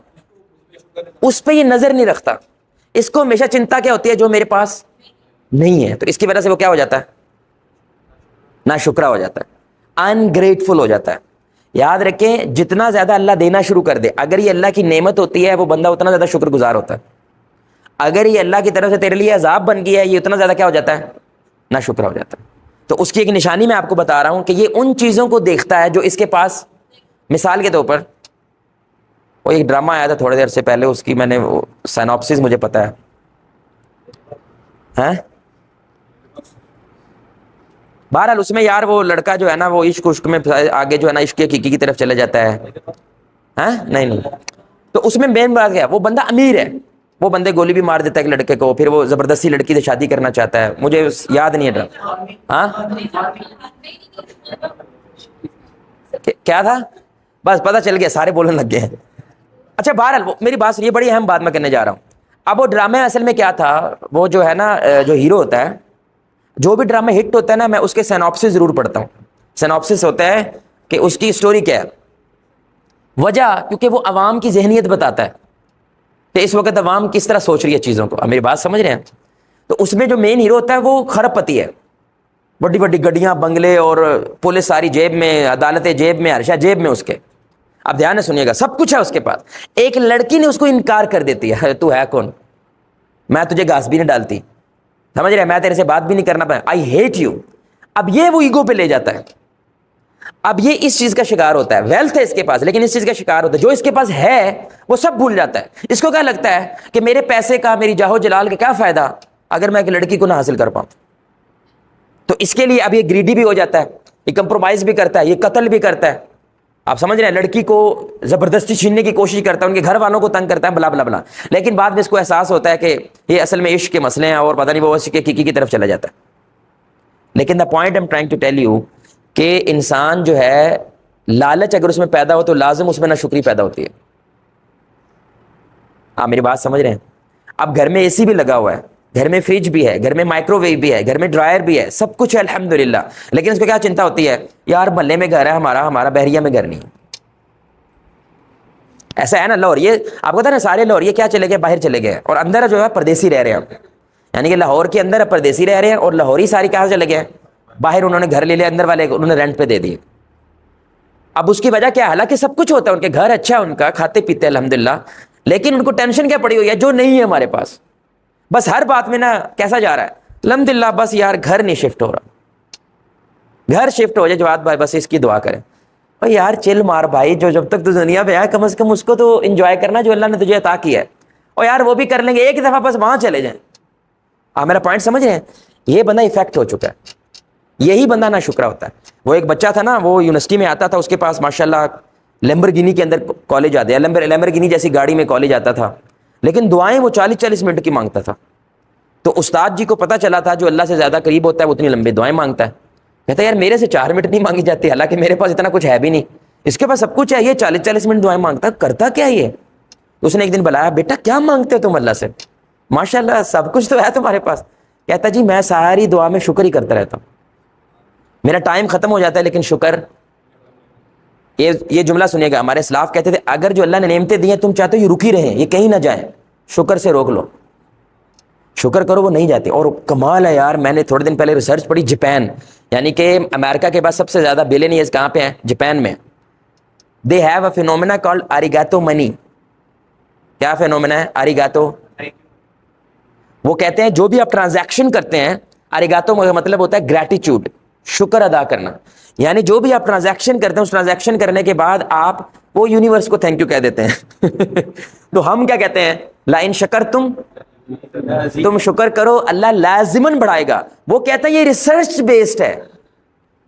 اس پہ یہ نظر نہیں رکھتا, اس کو ہمیشہ چنتا کیا ہوتی ہے؟ جو میرے پاس نہیں ہے. تو اس کی وجہ سے وہ کیا ہو جاتا ہے؟ ناشکرا ہو جاتا ہے, انگریٹفل ہو جاتا ہے. یاد رکھیں جتنا زیادہ اللہ دینا شروع کر دے, اگر یہ اللہ کی نعمت ہوتی ہے وہ بندہ اتنا زیادہ شکر گزار ہوتا ہے. اگر یہ اللہ کی طرف سے تیرے لیے عذاب بن گیا ہے, یہ اتنا زیادہ کیا ہو جاتا ہے؟ ناشکرا ہو جاتا ہے. تو اس کی ایک نشانی میں آپ کو بتا رہا ہوں کہ یہ ان چیزوں کو دیکھتا ہے جو اس کے پاس. مثال کے طور پر وہ ایک ڈرامہ آیا تھا تھوڑے دیر سے پہلے, اس کی میں نے سائنوپسس مجھے پتا ہے, بہرحال اس میں یار وہ لڑکا جو ہے نا وہ عشق عشق میں آگے جو ہے نا عشق کی طرف چلا جاتا ہے. ہاں نہیں, تو اس میں مین بات کیا, وہ بندہ امیر ہے, وہ بندے گولی بھی مار دیتا ہے ایک لڑکے کو, پھر وہ زبردستی لڑکی سے شادی کرنا چاہتا ہے, مجھے یاد نہیں ہے. ہاں کیا تھا, بس پتہ چل گیا, سارے بولنے لگ گئے ہیں. اچھا بہرحال میری بات سنیے, بڑی اہم بات میں کرنے جا رہا ہوں. اب وہ ڈرامے اصل میں کیا تھا, وہ جو ہے نا جو ہیرو ہوتا ہے, جو بھی ڈرامہ ہٹ ہوتا ہے نا, میں اس کے سینوپسس ضرور پڑھتا ہوں. سینوپسس ہوتا ہے کہ اس کی اسٹوری کیا ہے, وجہ کیونکہ وہ عوام کی ذہنیت بتاتا ہے کہ اس وقت عوام کس طرح سوچ رہی ہے چیزوں کو. اب میری بات سمجھ رہے ہیں؟ تو اس میں جو مین ہیرو ہوتا ہے وہ خرب پتی ہے, بڑی بڑی گڈیاں بنگلے اور پولیس ساری جیب میں, عدالتیں جیب میں, ہر شے جیب میں اس کے. اب دھیان سے سنیے گا, سب کچھ ہے اس کے پاس. ایک لڑکی نے اس کو انکار کر دیتی ہے, تو ہے کون, میں تجھے گھاس بھی نہیں ڈالتی, سمجھ رہے, میں تیرے سے بات بھی نہیں کرنا پڑا, آئی ہیٹ یو. اب یہ وہ ایگو پہ لے جاتا ہے. اب یہ اس چیز کا شکار ہوتا ہے, ویلتھ ہے اس کے پاس لیکن اس چیز کا شکار ہوتا ہے. جو اس کے پاس ہے وہ سب بھول جاتا ہے. اس کو کیا لگتا ہے کہ میرے پیسے کا, میری جاہو جلال کا کیا فائدہ اگر میں ایک لڑکی کو نہ حاصل کر پاؤں. تو اس کے لیے اب یہ گریڈی بھی ہو جاتا ہے, یہ کمپرومائز بھی کرتا ہے, یہ قتل بھی کرتا ہے. آپ سمجھ رہے ہیں, لڑکی کو زبردستی چھیننے کی کوشش کرتا ہے, ان کے گھر والوں کو تنگ کرتا ہے, بلا بلا بلا. لیکن بعد میں اس کو احساس ہوتا ہے کہ یہ اصل میں عشق کے مسئلے ہیں اور پتہ نہیں وہ عشق کی طرف چلا جاتا ہے. لیکن the point I am trying to tell you کہ انسان جو ہے, لالچ اگر اس میں پیدا ہو تو لازم اس میں ناشکری پیدا ہوتی ہے. آپ میری بات سمجھ رہے ہیں؟ اب گھر میں اے سی بھی لگا ہوا ہے, گھر میں فریج بھی ہے, گھر میں مائکرو ویو بھی ہے, گھر میں ڈرائر بھی ہے, سب کچھ ہے الحمدللہ, لیکن اس کو کیا چنتا ہوتی ہے, یار محلے میں گھر ہے ہمارا بحریہ میں گھر نہیں. ایسا ہے نا, لاہور یہ آپ کو پتا نا, سارے لاہور یہ کیا چلے گئے, باہر چلے گئے, اور اندر جو ہے پردیسی رہ رہے ہیں. یعنی کہ لاہور کے اندر پردیسی رہ رہے ہیں, اور لاہوری ساری کہاں چلے گئے, باہر انہوں نے گھر لے لیا, اندر والے انہوں نے رینٹ پہ دے دیے. اب اس کی وجہ کیا ہے, حالانکہ سب کچھ ہوتا ہے, ان کے گھر اچھا ہے, ان کا کھاتے پیتے الحمدللہ, لیکن ان کو ٹینشن کیا پڑی ہوئی ہے جو نہیں ہے ہمارے پاس. بس ہر بات میں نا کیسا جا رہا ہے, الحمدللہ بس یار گھر نہیں شفٹ ہو رہا, گھر شفٹ ہو جائے جواد بھائی, بس اس کی دعا کریں. اور یار چل مار بھائی, جو جب تک تو دنیا پہ ہے کم از کم اس کو تو انجوائے کرنا جو اللہ نے تجھے عطا کیا ہے. اور یار وہ بھی کر لیں گے ایک دفعہ, بس وہاں چلے جائیں. آپ میرا پوائنٹ سمجھ رہے ہیں؟ یہ بندہ افیکٹ ہو چکا ہے, یہی بندہ نہ شکرا ہوتا ہے. وہ ایک بچہ تھا نا, وہ یونیورسٹی میں آتا تھا, اس کے پاس ماشاءاللہ لیمبرگینی کے اندر کالج آتے ہیں, لیمبرگینی جیسی گاڑی میں کالج آتا تھا, لیکن دعائیں وہ 40-40 منٹ کی مانگتا تھا. تو استاد جی کو پتا چلا تھا جو اللہ سے زیادہ قریب ہوتا ہے وہ اتنی لمبی دعائیں مانگتا ہے. کہتا ہے یار میرے سے 4 منٹ نہیں مانگی جاتی, حالانکہ میرے پاس اتنا کچھ ہے بھی نہیں, اس کے پاس سب کچھ ہے, یہ 40-40 منٹ دعائیں مانگتا ہے, کرتا کیا یہ. اس نے ایک دن بلایا, بیٹا کیا مانگتے ہو تم اللہ سے, ماشاءاللہ سب کچھ تو ہے تمہارے پاس. کہتا جی میں ساری دعا میں شکر ہی کرتا رہتا ہوں, میرا ٹائم ختم ہو جاتا ہے لیکن شکر. یہ جملہ سنیے گا, ہمارے اسلاف کہتے تھے اگر جو اللہ نے نعمتیں دی ہیں تم چاہتے ہو یہ رکی رہیں, یہ کہیں نہ جائیں, شکر سے روک لو, شکر کرو, وہ نہیں جاتی. اور کمال ہے یار, میں نے تھوڑے دن پہلے ریسرچ پڑھی, جاپان یعنی کہ امریکہ کے بعد سب سے زیادہ بلینئرز کہاں پہ ہیں, جاپان میں. They have a phenomena called arigato money. کیا فینومینا ہے, اریگاتو. وہ کہتے ہیں جو بھی آپ ٹرانزیکشن کرتے ہیں, اریگاتو کا مطلب ہوتا ہے گریٹیچیوڈ, شکر ادا کرنا. یعنی جو بھی آپ ٹرانزیکشن کرتے ہیں, اس ٹرانزیکشن کرنے کے بعد آپ وہ یونیورس کو تھینک یو کہہ دیتے ہیں. تو ہم کیا کہتے ہیں, لائن شکر تم شکر کرو اللہ لازمن بڑھائے گا. وہ کہتا ہے یہ ریسرچ بیسڈ ہے.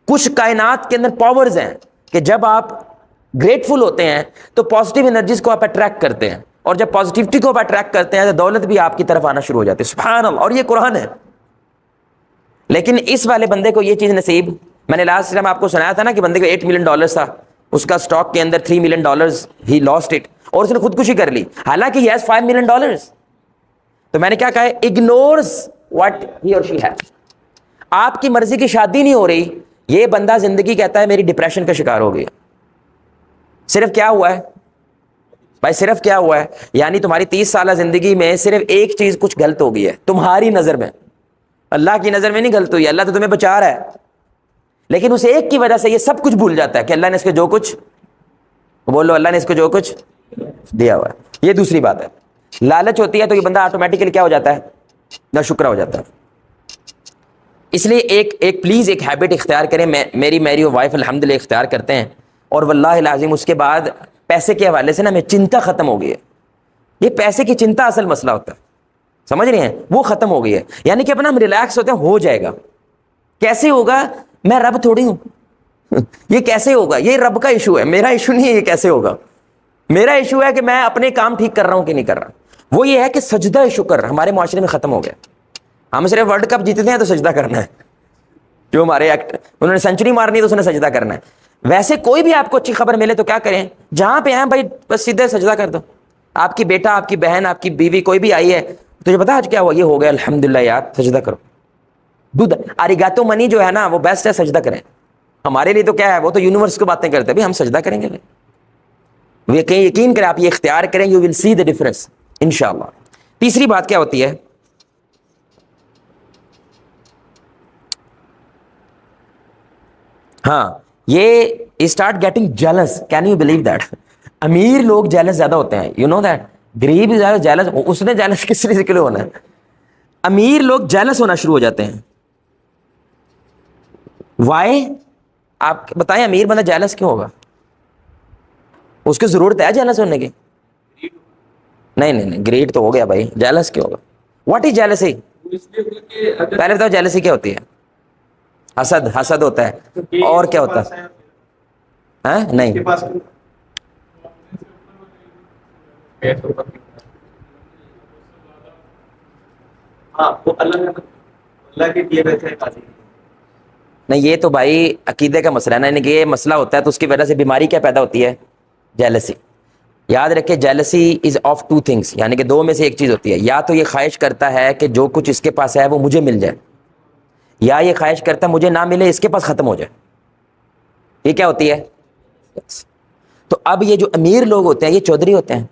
کچھ کائنات کے اندر پاورز ہیں کہ جب آپ گریٹفل ہوتے ہیں تو پازیٹیو انرجیز کو آپ اٹریکٹ کرتے ہیں, اور جب پازیٹیوٹی کو آپ اٹریکٹ کرتے ہیں تو دولت بھی آپ کی طرف آنا شروع ہو جاتی ہے. سبحان اللہ, اور یہ قرآن ہے. لیکن اس والے بندے کو یہ چیز نصیب, میں نے لاسٹ ٹائم آپ کو سنایا تھا نا کہ بندے کو $8 ملین تھا, اس کا اسٹاک کے اندر $3 ملین ہی لاسٹ اٹ, اور اس نے خودکشی کر لی, حالانکہ ہی ہیز $5 ملین. تو میں نے کیا کہا, اگنورز واٹ ہی اور شی ہیز. آپ کی مرضی کی شادی نہیں ہو رہی, یہ بندہ زندگی کہتا ہے میری ڈپریشن کا شکار ہو گیا. صرف کیا ہوا ہے بھائی, صرف کیا ہوا ہے, یعنی تمہاری 30 سالہ زندگی میں صرف ایک چیز کچھ غلط ہو گئی ہے تمہاری نظر میں, اللہ کی نظر میں نہیں غلط ہوئی, اللہ تو تمہیں بچا رہا ہے, لیکن اس ایک کی وجہ سے یہ سب کچھ بھول جاتا ہے کہ اللہ نے اس کو جو کچھ, بولو اللہ نے اس کو جو کچھ دیا ہوا ہے. یہ دوسری بات ہے, لالچ ہوتی ہے تو یہ بندہ آٹومیٹیکلی کیا ہو جاتا ہے, ناشکرا ہو جاتا ہے. اس لیے ایک پلیز ایک ہیبٹ اختیار کریں, میری وائف الحمدللہ اختیار کرتے ہیں, اور واللہ العظیم اس کے بعد پیسے کے حوالے سے نا میں چنتا ختم ہو گئی ہے. یہ پیسے کی چنتا اصل مسئلہ ہوتا ہے, سمجھ رہے ہیں, وہ ختم ہو گئی ہے. یعنی کہ اپنا ہم ریلیکس ہوتے ہیں, ہو جائے گا, کیسے ہوگا؟ میں رب تھوڑی ہوں. یہ کیسے ہوگا؟ یہ رب کا ایشو ہے, میرا ایشو نہیں ہے یہ کیسے ہوگا. میرا ایشو ہے کہ میں اپنے کام ٹھیک کر رہا ہوں کہ نہیں کر رہا. وہ یہ ہے کہ سجدہ شکر ہمارے معاشرے میں ختم ہو گیا. ہم صرف ورلڈ کپ جیتتے ہیں تو سجدہ کرنا ہے, جو ہمارے انہوں نے سینچری مارنی ہے تو اس نے سجدہ کرنا ہے. ویسے کوئی بھی آپ کو اچھی خبر ملے تو کیا کریں, جہاں پہ ہیں بھائی بس سیدھے سجدہ کر دو. آپ کی بیٹا, آپ کی بہن, آپ کی بیوی کوئی بھی آئی ہے, تجھے پتا آج کیا ہوا؟ یہ ہو گیا, الحمدللہ یار, سجدہ کرو. دودھ اریگاتو منی جو ہے نا وہ بیسٹ ہے, سجدہ کریں. ہمارے لیے تو کیا ہے, وہ تو یونیورس کی باتیں کرتے ہیں, بھائی ہم سجدہ کریں گے. یقین کریں, آپ یہ اختیار کریں, you will C the difference انشاءاللہ. تیسری بات کیا ہوتی ہے؟ ہاں, یہ start getting jealous. Can you believe that? امیر لوگ جیلس زیادہ ہوتے ہیں, یو نو دیٹ. غریب زیادہ جیلس, اس نے جیلس کس لیے کے لیے ہونا ہے؟ امیر لوگ جیلس ہونا شروع ہو جاتے ہیں. وائی؟ آپ بتائیں, امیر بندہ جیلس کیوں ہوگا؟ اس کی ضرورت ہے جیلس ہونے کی؟ نہیں, گریٹ تو ہو گیا بھائی, جیلس کیوں ہوگا؟ What is jealousy? پہلے بتاؤ جیلسی کیا ہوتی ہے؟ حسد ہوتا ہے. اور کیا ہوتا ہے؟ ہاں نہیں, نہیں, یہ تو بھائی عقیدے کا مسئلہ ہے نا. یعنی کہ یہ مسئلہ ہوتا ہے تو اس کی وجہ سے بیماری کیا پیدا ہوتی ہے؟ جیلسی. یاد رکھے, jealousy is of two things, یعنی کہ دو میں سے ایک چیز ہوتی ہے. یا تو یہ خواہش کرتا ہے کہ جو کچھ اس کے پاس ہے وہ مجھے مل جائے, یا یہ خواہش کرتا ہے مجھے نہ ملے, اس کے پاس ختم ہو جائے. یہ کیا ہوتی ہے؟ تو اب یہ جو امیر لوگ ہوتے ہیں یہ چودھری ہوتے ہیں,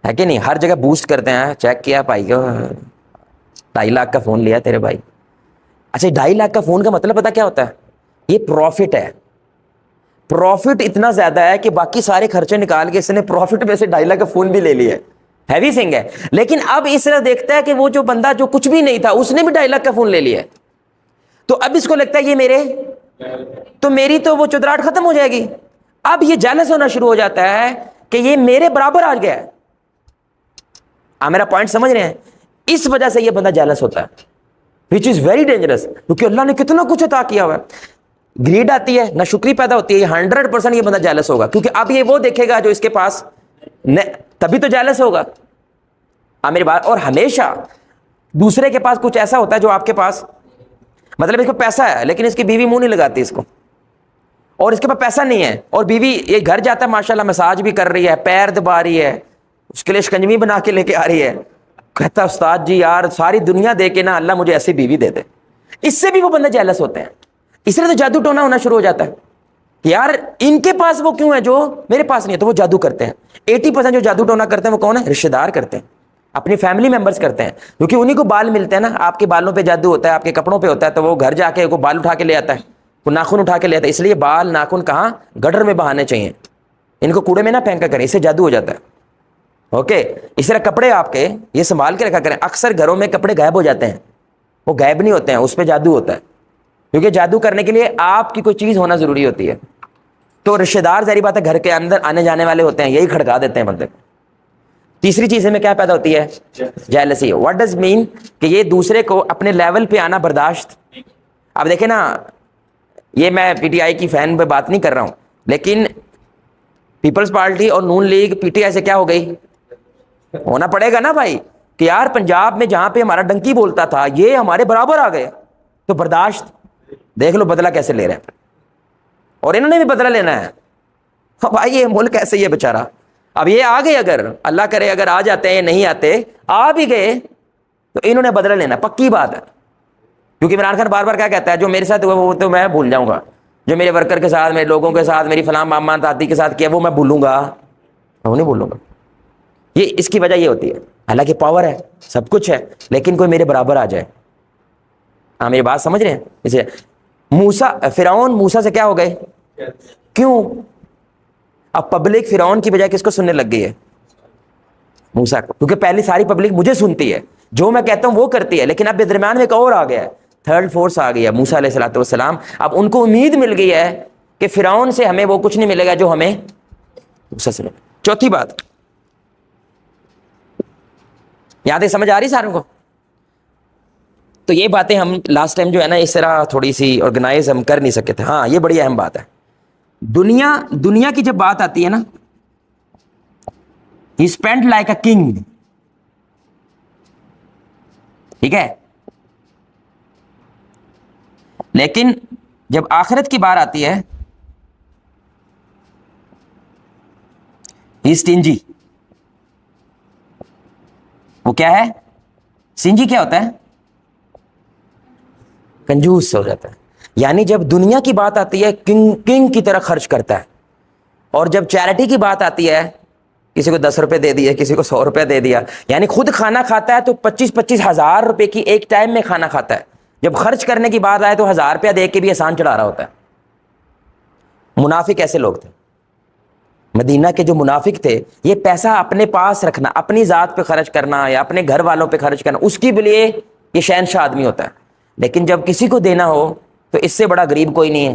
ہے کہ نہیں؟ ہر جگہ بوسٹ کرتے ہیں, چیک کیا بھائی کو 2.5 لاکھ کا فون لیا تیرے بھائی. اچھا, 2.5 لاکھ کا فون کا مطلب پتا کیا ہوتا ہے؟ یہ پروفٹ ہے. پروفٹ اتنا زیادہ ہے کہ باقی سارے خرچے نکال کے اس نے پروفٹ میں سے 2.5 لاکھ کا فون بھی لے لیا ہے. ہیوی تھنگ ہے. لیکن اب اس طرح دیکھتا ہے کہ وہ جو بندہ جو کچھ بھی نہیں تھا اس نے بھی 2.5 لاکھ کا فون لے لیا ہے, تو اب اس کو لگتا ہے یہ میرے, تو میری تو وہ چودراہٹ ختم ہو جائے گی. اب یہ جیلس ہونا شروع ہو جاتا ہے کہ یہ میرے برابر آ گیا ہے. آپ میرا پوائنٹ سمجھ رہے ہیں؟ اس وجہ سے یہ بندہ جیلس ہوتا ہے, which is very dangerous, کیونکہ اللہ نے کتنا کچھ عطا کیا ہوا ہے. گریڈ آتی ہے, نہ شکری پیدا ہوتی ہے. یہ 100% یہ بندہ جیلس ہوگا, کیونکہ اب یہ وہ دیکھے گا جو اس کے پاس, تبھی تو جیلس ہوگا. میری بات. اور ہمیشہ دوسرے کے پاس کچھ ایسا ہوتا ہے جو آپ کے پاس, مطلب اس کو پیسہ ہے لیکن اس کی بیوی منہ نہیں لگاتی اس کو, اور اس کے پاس پیسہ نہیں ہے اور بیوی یہ گھر جاتا ہے ماشاءاللہ مساج بھی کر رہی ہے, پیر دبا رہی ہے, اس کے لیے شکنجوی بنا کے لے کے آ رہی ہے, کہتا استاد جی یار ساری دنیا دے کے نا اللہ مجھے ایسی بیوی دے دے. اس سے بھی وہ بندے جیلس ہوتے ہیں. اس لیے تو جادو ٹونا ہونا شروع ہو جاتا ہے کہ یار ان کے پاس وہ کیوں ہے جو میرے پاس نہیں ہے, تو وہ جادو کرتے ہیں. 80% جو جادو ٹونا کرتے ہیں وہ کون ہے؟ رشتہ دار کرتے ہیں, اپنی فیملی ممبرس کرتے ہیں, کیونکہ انہی کو بال ملتے ہیں نا. آپ کے بالوں پہ جادو ہوتا ہے, آپ کے کپڑوں پہ ہوتا ہے, تو وہ گھر جا کے وہ بال اٹھا کے لے آتا ہے, وہ ناخن اٹھا کے لے آتا ہے. اس لیے بال ناخن کہاں؟ گٹر میں بہانے چاہیے, ان کو کوڑے میں نہ پھینکا کریں, اس سے جادو ہو جاتا ہے. اوکے, اس طرح کپڑے آپ کے یہ سنبھال کے رکھا کریں. اکثر گھروں میں کپڑے غائب ہو جاتے ہیں, وہ غائب نہیں ہوتے ہیں, اس پہ جادو ہوتا ہے, کیونکہ جادو کرنے کے لیے آپ کی کوئی چیز ہونا ضروری ہوتی ہے. تو رشتہ دار ظاہری بات ہے گھر کے اندر آنے جانے والے ہوتے ہیں, یہی کھڑکا دیتے ہیں بندے کو. تیسری چیز میں کیا پیدا ہوتی ہے؟ جیلسی. What does mean? کہ یہ دوسرے کو اپنے لیول پہ آنا برداشت. اب دیکھیں نا, یہ میں پی ٹی آئی کی فین پہ بات نہیں کر رہا ہوں, لیکن پیپلز پارٹی اور نون لیگ پی ٹی آئی سے کیا ہو گئی؟ ہونا پڑے گا نا بھائی, کہ یار پنجاب میں جہاں پہ ہمارا ڈنکی بولتا تھا یہ ہمارے برابر آ گئے, تو برداشت. دیکھ لو بدلہ کیسے لے رہے ہیں, اور انہوں نے بھی بدلہ لینا ہے. بھائی یہ ملک ایسے ہی ہے بیچارہ. اب یہ آ گئے, اگر اللہ کرے اگر آ جاتے ہیں, نہیں آتے, آ بھی گئے تو انہوں نے بدلہ لینا, پکی بات ہے. کیونکہ عمران خان بار بار کیا کہتا ہے, جو میرے ساتھ ہوا وہ تو میں بھول جاؤں گا, جو میرے ورکر کے ساتھ, میرے لوگوں کے ساتھ, میری فلاں ماما دادی کے ساتھ کیا وہ میں بھولوں گا, وہ نہیں بھولوں گا. یہ اس کی وجہ یہ ہوتی ہے, حالانکہ پاور ہے, سب کچھ ہے, لیکن کوئی میرے برابر آ جائے. ہم یہ بات سمجھ رہے ہیں؟ اسے فرعون موسیٰ سے کیا ہو گئے؟ کیوں؟ اب پبلک فرعون کی بجائے کس کو سننے لگ گئی ہے؟ موسیٰ کو, کیونکہ پہلی ساری پبلک مجھے سنتی ہے, جو میں کہتا ہوں وہ کرتی ہے. لیکن اب درمیان میں ایک اور آ گیا ہے, تھرڈ فورس آ گئی ہے, موسیٰ علیہ الصلوۃ والسلام. اب ان کو امید مل گئی ہے کہ فرعون سے ہمیں وہ کچھ نہیں ملے گا جو ہمیں موسیٰ سے ملے. چوتھی بات, یہاں تک سمجھ آ رہی ساروں کو؟ تو یہ باتیں ہم لاسٹ ٹائم جو ہے نا اس طرح تھوڑی سی آرگنائز ہم کر نہیں سکے تھے. ہاں یہ بڑی اہم بات ہے. دنیا کی جب بات آتی ہے نا, ہی اسپینڈ لائک اے کنگ, ٹھیک ہے, لیکن جب آخرت کی بار آتی ہے ہی اسٹنجی. وہ کیا ہے سٹنجی؟ کیا ہوتا ہے؟ کنجوس ہو جاتا ہے. یعنی جب دنیا کی بات آتی ہے کنگ کی طرح خرچ کرتا ہے, اور جب چیریٹی کی بات آتی ہے کسی کو 10 روپے دے دیے, کسی کو 100 روپے دے دیا. یعنی خود کھانا کھاتا ہے تو 25 ہزار روپے کی ایک ٹائم میں کھانا کھاتا ہے, جب خرچ کرنے کی بات آئے تو 1000 روپیہ دے کے بھی احسان چڑھا رہا ہوتا ہے. منافق ایسے لوگ تھے مدینہ کے. جو منافق تھے یہ پیسہ اپنے پاس رکھنا, اپنی ذات پہ خرچ کرنا یا اپنے گھر والوں پہ خرچ کرنا, اس کی لیے یہ شہنشاہ آدمی ہوتا ہے. لیکن جب کسی کو دینا ہو تو اس سے بڑا غریب کوئی نہیں ہے,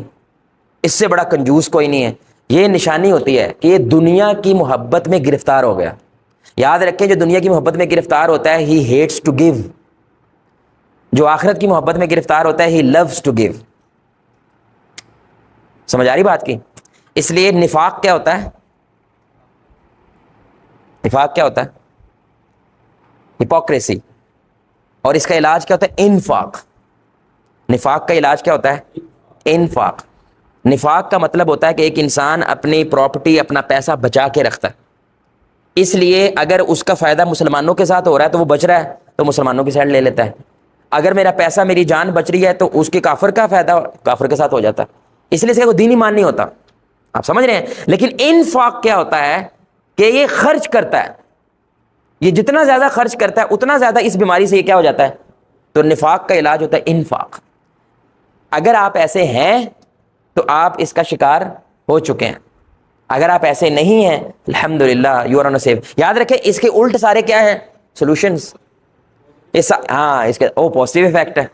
اس سے بڑا کنجوس کوئی نہیں ہے. یہ نشانی ہوتی ہے کہ یہ دنیا کی محبت میں گرفتار ہو گیا. یاد رکھیں جو دنیا کی محبت میں گرفتار ہوتا ہے ہی ہیٹس ٹو گیو, جو آخرت کی محبت میں گرفتار ہوتا ہے ہی لوز ٹو گیو. سمجھ آ رہی بات کی؟ اس لیے نفاق کیا ہوتا ہے؟ نفاق کیا ہوتا ہے؟ ہپوکریسی. اور اس کا علاج کیا ہوتا ہے؟ انفاق. نفاق کا علاج کیا ہوتا ہے؟ انفاق. نفاق کا مطلب ہوتا ہے کہ ایک انسان اپنی پراپرٹی, اپنا پیسہ بچا کے رکھتا ہے. اس لیے اگر اس کا فائدہ مسلمانوں کے ساتھ ہو رہا ہے تو وہ بچ رہا ہے تو مسلمانوں کی سائڈ لے لیتا ہے. اگر میرا پیسہ, میری جان بچ رہی ہے تو اس کے کافر کا فائدہ کافر کے ساتھ ہو جاتا ہے. اس لیے اس کا کوئی دین ایمان نہیں ہوتا. آپ سمجھ رہے ہیں؟ لیکن انفاق کیا ہوتا ہے کہ یہ خرچ کرتا ہے, یہ جتنا زیادہ خرچ کرتا ہے اتنا زیادہ اس بیماری سے یہ کیا ہو جاتا ہے. تو نفاق کا علاج ہوتا ہے انفاق. اگر آپ ایسے ہیں تو آپ اس کا شکار ہو چکے ہیں. اگر آپ ایسے نہیں ہیں الحمدللہ you are on a safe. یاد رکھیں اس کے الٹ سارے کیا ہیں؟ سولوشنز. ہاں اس کے پازیٹیو افیکٹ ہے.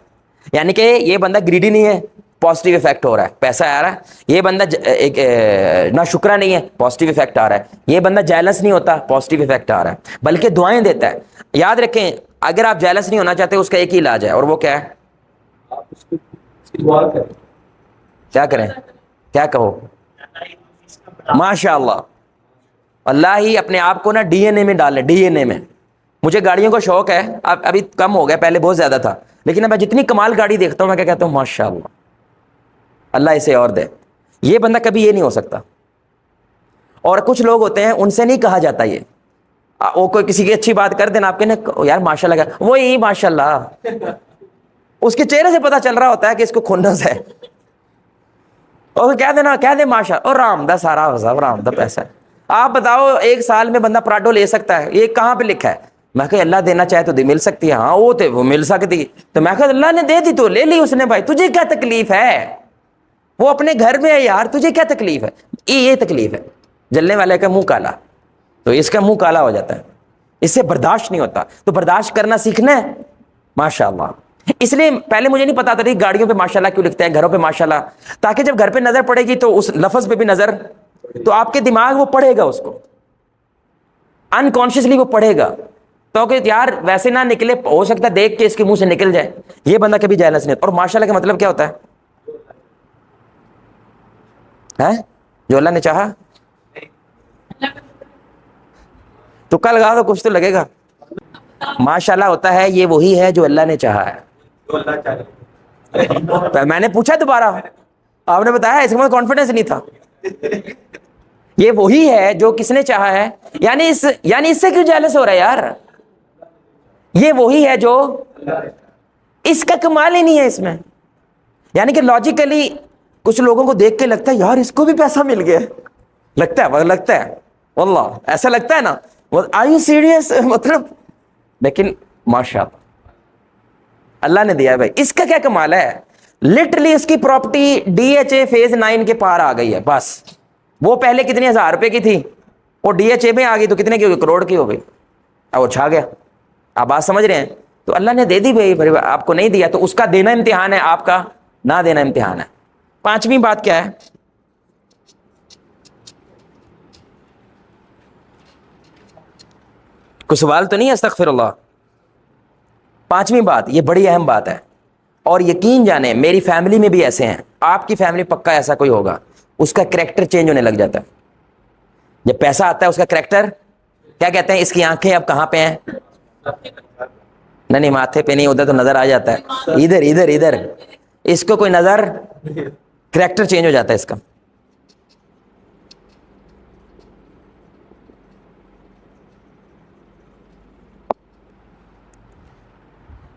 یعنی کہ یہ بندہ گریڈی نہیں ہے, پازیٹیو افیکٹ ہو رہا ہے, پیسہ آ رہا ہے. یہ بندہ نہ شکرا نہیں ہے, پازیٹیو افیکٹ آ رہا ہے. یہ بندہ جیلس نہیں ہوتا, پازیٹیو افیکٹ آ رہا ہے, بلکہ دعائیں دیتا ہے. یاد رکھیں اگر آپ جیلس نہیں ہونا چاہتے اس کا ایک ہی علاج ہے, اور وہ کیا ہے؟ آپ اس کی دعا کریں. کیا کریں؟ کیا کہو؟ ماشاء اللہ. اللہ ہی اپنے آپ کو نا ڈی این اے میں ڈالے, ڈی این اے میں. مجھے گاڑیوں کا شوق ہے, اب ابھی کم ہو گیا, پہلے بہت زیادہ تھا, لیکن اب میں جتنی کمال گاڑی دیکھتا ہوں میں کیا کہتا ہوں ماشاء اللہ, اللہ اسے اور دے. یہ بندہ کبھی یہ نہیں ہو سکتا. اور کچھ لوگ ہوتے ہیں ان سے نہیں کہا جاتا یہ, وہ کوئی کسی کی اچھی بات کر دینا آپ کہنے یار ماشاء اللہ, وہی ماشاء اللہ, اس کے چہرے سے پتا چل رہا ہوتا ہے کہ اس کو کھنس ہے. اور کہہ دینا, کہہ دے ماشاء, اور رام دا سارا رام دا پیسہ ہے. آپ بتاؤ 1 سال میں بندہ پراڈو لے سکتا ہے؟ یہ کہاں پہ لکھا ہے؟ میں کہ اللہ دینا چاہے تو مل سکتی ہے. ہاں وہ مل سکتی, تو میں کہ اللہ نے دے دی تو لے لی اس نے, بھائی تجھے کیا تکلیف ہے؟ وہ اپنے گھر میں ہے یار, تجھے کیا تکلیف ہے؟ یہ تکلیف ہے. جلنے والے کا منہ کالا, تو اس کا منہ کالا ہو جاتا ہے, اس سے برداشت نہیں ہوتا. تو برداشت کرنا سیکھنا ہے ماشاء اللہ. اس لیے پہلے مجھے نہیں پتا تھا کہ گاڑیوں پہ ماشاءاللہ کیوں لکھتے ہیں, گھروں پہ ماشاءاللہ, تاکہ جب گھر پہ نظر پڑے گی تو اس لفظ پہ بھی نظر, تو آپ کے دماغ وہ پڑھے گا, اس کو انکانشیسلی وہ پڑھے گا. تو کہ یار ویسے نہ نکلے, ہو سکتا ہے دیکھ کے اس کے منہ سے نکل جائے. یہ بندہ کبھی جیلس نہیں. اور ماشاءاللہ کا مطلب کیا ہوتا ہے؟ جو اللہ نے چاہا. تو کل لگا تو کچھ تو لگے گا. ماشاءاللہ ہوتا ہے یہ وہی ہے جو اللہ نے چاہا ہے. جو اللہ چاہے. میں نے پوچھا دوبارہ, آپ نے بتایا, اس میں کانفیڈنس نہیں تھا. یہ وہی ہے جو کس نے چاہا ہے. یعنی اس سے کیوں جیلس ہو رہا ہے یار؟ یہ وہی ہے جو, اس کا کمال ہی نہیں ہے اس میں. یعنی کہ لاجیکلی کچھ لوگوں کو دیکھ کے لگتا ہے یار اس کو بھی پیسہ مل گیا, لگتا ہے واللہ ایسا لگتا ہے نا. Are you serious? مطلب, لیکن ماشاء اللہ نے دیا ہے بھائی. اس کا کیا کمال ہے؟ لٹرلی اس کی property D H A phase 9 کے پار آ گئی ہے بس. وہ پہلے کتنی 1000 روپے کی تھی, وہ ڈی ایچ اے میں آ گئی تو کتنے کی ہو گئی؟ کروڑ کی ہو گئی. اب وہ چھا گیا. آپ بات سمجھ رہے ہیں؟ تو اللہ نے دے دی بھائی, آپ کو نہیں دیا تو اس کا دینا امتحان ہے, آپ کا نہ دینا امتحان ہے. 5ویں بات کیا ہے؟ کوئی سوال تو نہیں ہے؟ استغفر اللہ. 5ویں بات, یہ بڑی اہم بات ہے. اور یقین جانیں میری فیملی میں بھی ایسے ہیں, آپ کی فیملی پکا ایسا کوئی ہوگا, اس کا کریکٹر چینج ہونے لگ جاتا ہے جب پیسہ آتا ہے. اس کا کریکٹر کیا کہتے ہیں, اس کی آنکھیں اب کہاں پہ ہیں, نہیں ماتھے پہ نہیں, ادھر تو نظر آ جاتا ہے, ادھر ادھر ادھر, اس کو کوئی نظر, کریکٹر چینج ہو جاتا ہے اس کا.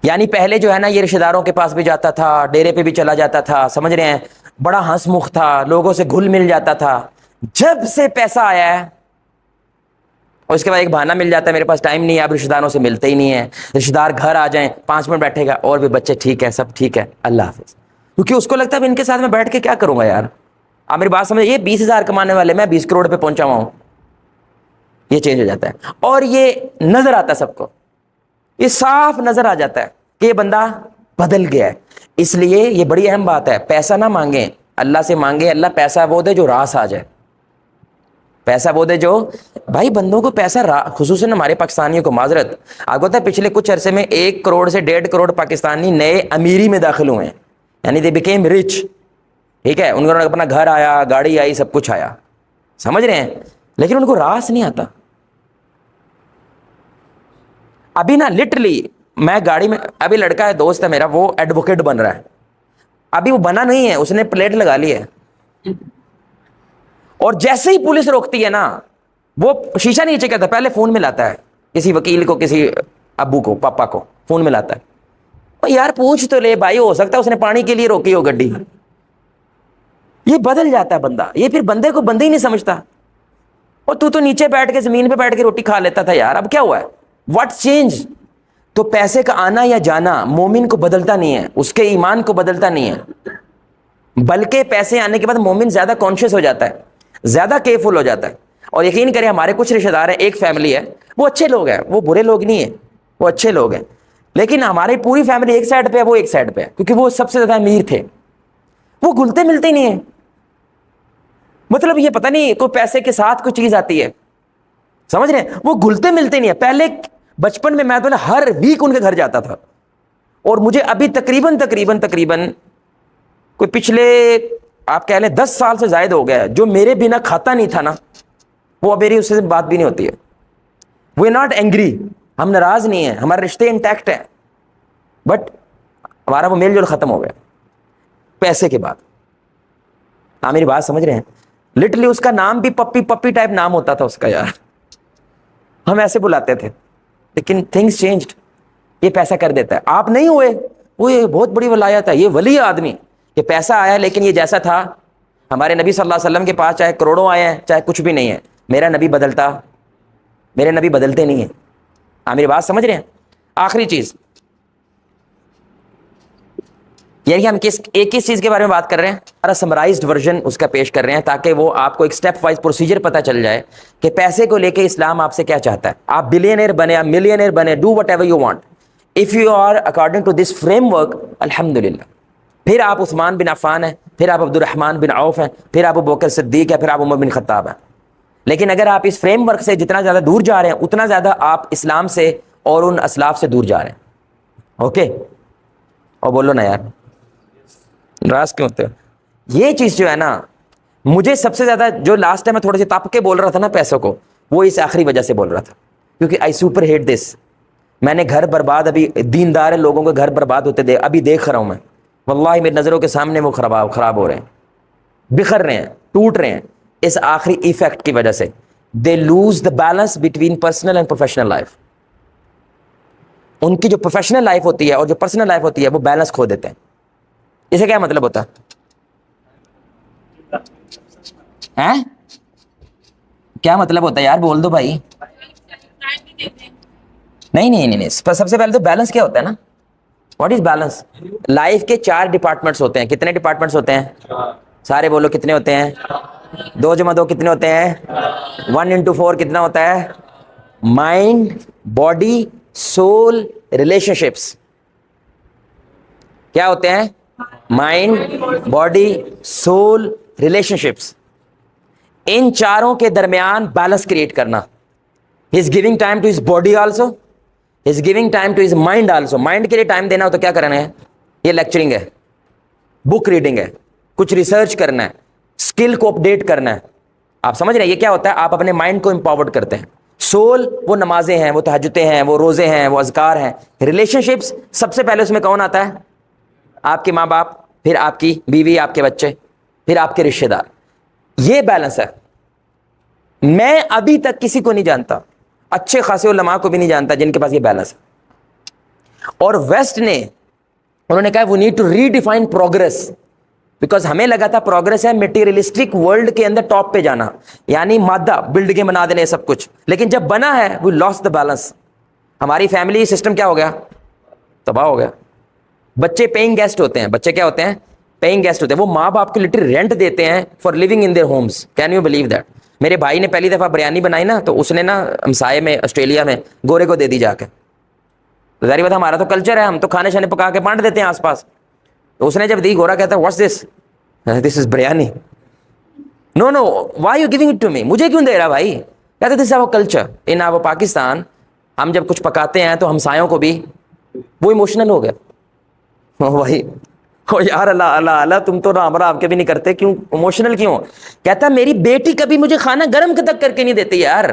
یعنی پہلے جو ہے نا یہ رشتہ داروں کے پاس بھی جاتا تھا, ڈیرے پہ بھی چلا جاتا تھا, سمجھ رہے ہیں, بڑا ہنس مخ تھا, لوگوں سے گھل مل جاتا تھا. جب سے پیسہ آیا ہے اور اس کے بعد ایک بہانہ مل جاتا ہے, میرے پاس ٹائم نہیں ہے, اب رشتہ داروں سے ملتے ہی نہیں ہے. رشتہ دار گھر آ جائیں 5 منٹ بیٹھے گا, اور بھی بچے ٹھیک ہے, سب ٹھیک ہے, اللہ حافظ. کیونکہ اس کو لگتا ہے ان کے ساتھ میں بیٹھ کے کیا کروں گا یار. آپ میری بات سمجھ, یہ 20,000 کمانے والے, میں 20 کروڑ پہ پہنچا ہوا ہوں. یہ چینج ہو جاتا ہے, اور یہ نظر آتا ہے سب کو, یہ صاف نظر آ جاتا ہے کہ یہ بندہ بدل گیا ہے. اس لیے یہ بڑی اہم بات ہے, پیسہ نہ مانگیں, اللہ سے مانگیں. اللہ پیسہ وہ دے جو راس آ جائے, پیسہ وہ دے جو, بھائی بندوں کو پیسہ خصوصاً ہمارے پاکستانیوں کو, معذرت آپ کو پتہ ہے پچھلے کچھ عرصے میں 1 کروڑ سے 1.5 کروڑ پاکستانی نئے امیری میں داخل ہوئے ہیں, یعنی دے بیکیم رچ. ٹھیک ہے, انہوں نے اپنا گھر آیا, گاڑی آئی, سب کچھ آیا, سمجھ رہے ہیں, لیکن ان کو راس نہیں آتا. ابھی نا لٹرلی میں گاڑی میں, ابھی لڑکا ہے, دوست ہے میرا, وہ ایڈوکیٹ بن رہا ہے. ابھی وہ بنا نہیں ہے, اس نے پلیٹ لگا لی ہے, اور جیسے ہی پولیس روکتی ہے نا, وہ شیشہ نیچے کرتا, پہلے فون میں لاتا ہے کسی وکیل کو, کسی ابو کو, پاپا کو فون میں لاتا ہے, اور یار پوچھ تو لے بھائی, ہو سکتا ہے اس نے پانی کے لیے روکی ہو گڈی. یہ بدل جاتا ہے بندہ, یہ پھر بندے کو بندے ہی نہیں سمجھتا. اور تو نیچے بیٹھ کے, زمین پہ بیٹھ کے روٹی کھا لیتا تھا یار, اب کیا ہوا ہے, واٹ چینج. تو پیسے کا آنا یا جانا مومن کو بدلتا نہیں ہے, اس کے ایمان کو بدلتا نہیں ہے, بلکہ پیسے آنے کے بعد مومن زیادہ کانشیس ہو جاتا ہے, زیادہ کیئرفل ہو جاتا ہے. اور یقین کریں ہمارے کچھ رشتہ دار ہیں, ایک فیملی ہے, وہ اچھے لوگ ہیں, وہ برے لوگ نہیں ہیں, وہ اچھے لوگ ہیں, لیکن ہماری پوری فیملی ایک سائڈ پہ ہے, وہ ایک سائڈ پہ ہے, کیونکہ وہ سب سے زیادہ امیر تھے. وہ گھلتے ملتے ہی نہیں ہیں, مطلب یہ پتہ نہیں کوئی پیسے کے ساتھ کوئی چیز آتی ہے, سمجھ رہے ہیں, وہ گھلتے ملتے نہیں ہیں. پہلے بچپن میں تو ہر ویک ان کے گھر جاتا تھا, اور مجھے ابھی تقریباً کوئی پچھلے آپ کہہ لیں 10 سال سے زائد ہو گیا, جو میرے بنا کھاتا نہیں تھا نا, وہ اب میری اس سے بات بھی نہیں ہوتی ہے. وی آر ناٹ اینگری, ہم ناراض نہیں ہیں, ہمارے رشتے انٹیکٹ ہیں, بٹ ہمارا وہ میل جول ختم ہو گیا پیسے کے بعد. آپ میری بات سمجھ رہے ہیں, لٹرلی اس کا نام بھی پپی ٹائپ نام ہوتا تھا اس کا یار, ہم ایسے بلاتے تھے, لیکن تھنگس چینجڈ. یہ پیسہ کر دیتا ہے, آپ نہیں ہوئے, وہ یہ بہت بڑی ولایت ہے, یہ ولی آدمی کہ پیسہ آیا, لیکن یہ جیسا تھا ہمارے نبی صلی اللہ علیہ وسلم کے پاس, چاہے کروڑوں آئے ہیں چاہے کچھ بھی نہیں ہے, میرا نبی بدلتے نہیں ہیں. آپ میری بات سمجھ رہے ہیں. آخری چیز یعنی ہم ایک چیز کے بارے میں بات کر رہے ہیں, ہمارا سمرائزڈ ورژن اس کا پیش کر رہے ہیں, تاکہ وہ آپ کو ایک سٹیپ وائز پروسیجر پتا چل جائے کہ پیسے کو لے کے اسلام آپ سے کیا چاہتا ہے. آپ بلینئر بنے, آپ ملینئر بنے, do whatever you want, if you are according to this framework, الحمدللہ. پھر آپ عثمان بن عفان ہیں, پھر آپ عبد الرحمن بن عوف ہیں, پھر آپ ابو بکر صدیق ہیں, پھر آپ عمر بن خطاب ہیں. لیکن اگر آپ اس فریم ورک سے جتنا زیادہ دور جا رہے ہیں, اتنا زیادہ آپ اسلام سے اور ان اسلاف سے دور جا رہے ہیں. اوکے, اور بولو نا یار, ناراض کیوں ہوتے ہو؟ یہ چیز جو ہے نا, مجھے سب سے زیادہ جو لاسٹ ٹائم میں تھوڑے سے تاپ کے بول رہا تھا نا پیسوں کو, وہ اس آخری وجہ سے بول رہا تھا, کیونکہ آئی سپر ہیٹ دس. میں نے گھر برباد, ابھی دیندار لوگوں کے گھر برباد ہوتے ابھی دیکھ رہا ہوں میں, واللہ میری نظروں کے سامنے وہ خراب ہو رہے ہیں, بکھر رہے ہیں, ٹوٹ رہے ہیں, اس آخری ایفیکٹ کی وجہ سے. They lose the balance between personal and professional life. ان کی جو پروفیشنل لائف ہوتی ہے اور جو پرسنل لائف ہوتی ہے, وہ بیلنس کھو دیتے ہیں. اسے کیا مطلب ہوتا ہے, کیا مطلب ہوتا ہے یار, بول دو بھائی. نہیں, سب سے پہلے تو بیلنس کیا ہوتا ہے نا, واٹ از بیلنس. لائف کے 4 ڈپارٹمنٹس ہوتے ہیں. کتنے ڈپارٹمنٹس ہوتے ہیں, سارے بولو کتنے ہوتے ہیں, 2 × 2 کتنے ہوتے ہیں, 1 × 4 کتنا ہوتا ہے, mind, body, soul, relationships. کیا ہوتے ہیں, mind, body, soul, relationships. ان چاروں کے درمیان بیلنس کریٹ کرنا. He is giving time to his body also, he is giving time to his mind also. Mind کے لیے ٹائم دینا ہو تو کیا کرنا ہے, یہ لیکچرنگ ہے, بک ریڈنگ ہے, کچھ ریسرچ کرنا ہے, اسکل کو اپڈیٹ کرنا ہے. آپ سمجھ رہے ہیں یہ کیا ہوتا ہے؟ آپ اپنے مائنڈ کو امپاورڈ کرتے ہیں. سول وہ نمازیں ہیں, وہ تہجدیں ہیں, وہ روزے ہیں, وہ اذکار ہیں. ریلیشن شپس سب سے پہلے اس میں کون آتا ہے؟ آپ کے ماں باپ, پھر آپ کی بیوی, آپ کے بچے, پھر آپ کے رشتے دار. یہ بیلنس ہے. میں ابھی تک کسی کو نہیں جانتا, اچھے خاصے علماء کو بھی نہیں جانتا جن کے پاس یہ بیلنس ہے. اور ویسٹ نے, انہوں نے کہا we need to redefine progress, because ہمیں لگا تھا پروگرس ہے میٹیریلسٹک ورلڈ کے اندر ٹاپ پہ جانا, یعنی مادہ, بلڈنگیں بنا دینے سب کچھ. لیکن جب بنا ہے we lost the balance. ہماری فیملی سسٹم کیا ہو گیا؟ تباہ ہو گیا. بچے پیئنگ گیسٹ ہوتے ہیں. بچے کیا ہوتے ہیں؟ پیئنگ گیسٹ ہوتے ہیں. وہ ماں باپ کو لٹرلی رینٹ دیتے ہیں for living in their homes. Can you believe that? میرے بھائی نے پہلی دفعہ بریانی بنائی نا, تو اس نے نا ہمسائے میں, آسٹریلیا میں, گورے کو دے دی جا کے. ظاہر بات ہمارا تو کلچر ہے, ہم تو کھانے شانے پکا کے بانٹ دیتے ہیں آس پاس. تو اس نے جب دی, گورا کہتا ہے what's this? This is biryani. No no, why you giving it to me? مجھے کیوں دے رہا بھائی؟ کہتے دس از آور کلچر ان آور پاکستان. ہم جب کچھ پکاتے ہیں تو ہمسایوں کو بھی وہ ایموشنل ہو گیا. بھائی یار اللہ اللہ اللہ, تم تو رام رام کے بھی نہیں کرتے, کیوں ایموشنل کیوں؟ کہتا میری بیٹی کبھی مجھے کھانا گرم تک کر کے نہیں دیتی یار,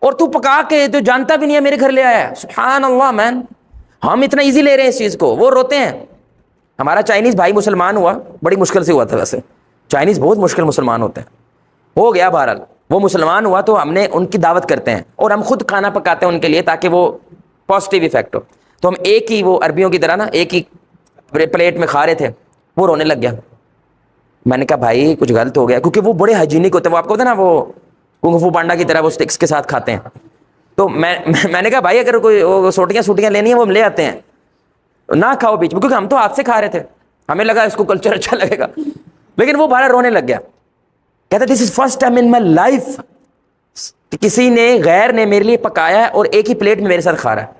اور تو پکا کے تو جانتا بھی نہیں ہے میرے گھر لے آیا. سبحان اللہ مین, ہم اتنا ایزی لے رہے ہیں اس چیز کو, وہ روتے ہیں. ہمارا چائنیز بھائی مسلمان ہوا, بڑی مشکل سے ہوا تھا. ویسے چائنیز بہت مشکل مسلمان ہوتے ہیں, ہو گیا بہرحال. وہ مسلمان ہوا تو ہم نے ان کی دعوت کرتے ہیں, اور ہم خود کھانا پکاتے ہیں ان کے لیے تاکہ وہ پازیٹیو ایفیکٹ ہو. تو ہم ایک ہی, وہ عربیوں کی طرح نا, ایک ہی پلیٹ میں کھا رہے تھے. وہ رونے لگ گیا. میں نے کہا بھائی کچھ غلط ہو گیا, کیونکہ وہ بڑے ہائیجینک ہوتے ہیں. وہ آپ کو پتا نا, وہ کنگ فو پانڈا کی طرح وہ سٹکس کے ساتھ کھاتے ہیں. تو میں نے کہا بھائی اگر کوئی سوٹیاں لینی ہیں وہ ہم لے آتے ہیں, نہ کھاؤ بیچ میں, کیونکہ ہم تو ہاتھ سے کھا رہے تھے, ہمیں لگا اس کو کلچر اچھا لگے گا. لیکن وہ باہر رونے لگ گیا. کہتا this is first time in my life کہ کسی نے, غیر نے میرے لیے پکایا ہے اور ایک ہی پلیٹ میں میرے ساتھ کھا رہا ہے.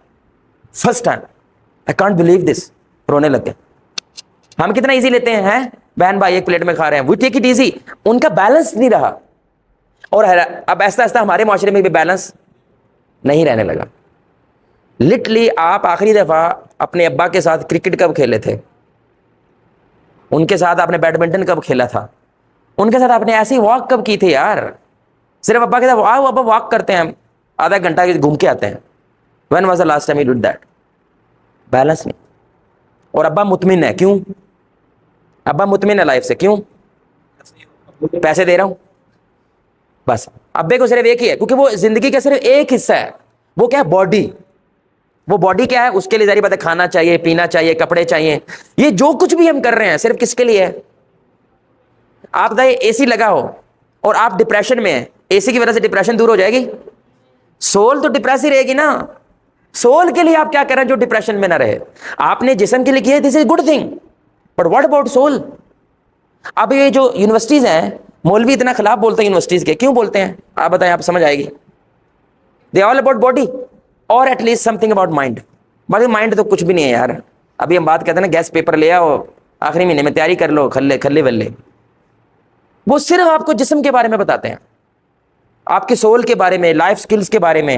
First time, I can't believe this. رونے لگ گئے. ہم کتنا ایزی لیتے ہیں بہن بھائی, ایک پلیٹ میں کھا رہے ہیں, وی ٹیک اٹ ایزی. ان کا بیلنس نہیں رہا, اور اب ایسا ایسا ہمارے معاشرے میں بھی بیلنس نہیں رہنے لگا. لٹرلی آپ آخری دفعہ اپنے ابا کے ساتھ کرکٹ کب کھیلے تھے؟ ان کے ساتھ آپ نے بیڈمنٹن کب کھیلا تھا؟ ان کے ساتھ آپ نے ایسی واک کب کی تھی یار؟ صرف ابا کے ساتھ آؤ ابا واک کرتے ہیں, آدھا گھنٹہ گھوم کے آتے ہیں. When was the last time you did that? Balance نہیں. اور ابا مطمئن ہے, کیوں؟ ابا مطمئن ہے لائف سے, کیوں؟ پیسے دے رہا ہوں بس. ابے کو صرف ایک ہی ہے, کیونکہ وہ زندگی کا صرف ایک حصہ ہے. وہ کیا ہے؟ باڈی. وہ باڈی کیا ہے؟ اس کے لیے ظاہر بات ہے کھانا چاہیے, پینا چاہیے, کپڑے چاہیے. یہ جو کچھ بھی ہم کر رہے ہیں صرف کس کے لیے ہے؟ آپ بتائیے, اے سی لگا ہو اور آپ ڈپریشن میں ہیں, اے سی کی وجہ سے ڈپریشن دور ہو جائے گی؟ سول تو ڈپریس ہی رہے گی نا. سول کے لیے آپ کیا کر رہے ہیں جو ڈپریشن میں نہ رہے؟ آپ نے جسم کے لیے کیا, this is good thing, but what about soul? اب یہ جو یونیورسٹیز ہیں, مولوی اتنا خلاف بولتے ہیں یونیورسٹیز کے, کیوں بولتے ہیں آپ بتائیں, آپ سمجھ آئے گی. دے آل اباؤٹ باڈی اور at least something about mind. باقی مائنڈ تو کچھ بھی نہیں ہے یار. ابھی ہم بات کرتے ہیں نا, گیس پیپر لے آؤ, آخری مہینے میں تیاری کر لو, کھلے ولے. وہ صرف آپ کو جسم کے بارے میں بتاتے ہیں, آپ کے سول کے بارے میں, لائف سکلز کے بارے میں,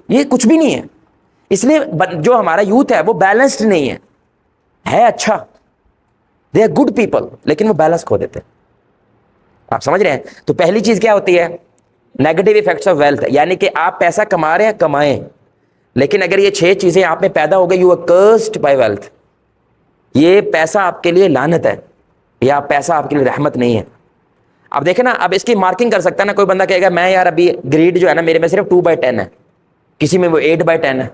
یہ کچھ بھی نہیں ہے. اس لیے جو ہمارا یوتھ ہے وہ بیلنسڈ نہیں ہے اچھا, دے آر گڈ پیپل, لیکن وہ بیلنس کھو دیتے ہیں. آپ سمجھ رہے ہیں؟ تو پہلی چیز کیا ہوتی ہے؟ نیگیٹو ایفیکٹس آف ویلتھ, یعنی کہ آپ پیسہ کما رہے ہیں, کمائیں, لیکن اگر یہ 6 چیزیں آپ میں پیدا ہو گئی, you are cursed by wealth. یہ پیسہ آپ کے لیے لعنت ہے, یا پیسہ آپ کے لیے رحمت نہیں ہے. اب دیکھیں نا, اب اس کی مارکنگ کر سکتا ہے نا کوئی بندہ, کہے گا میں یار ابھی گریڈ جو ہے نا میرے میں صرف 2/10 ہے, کسی میں وہ 8/10 ہے.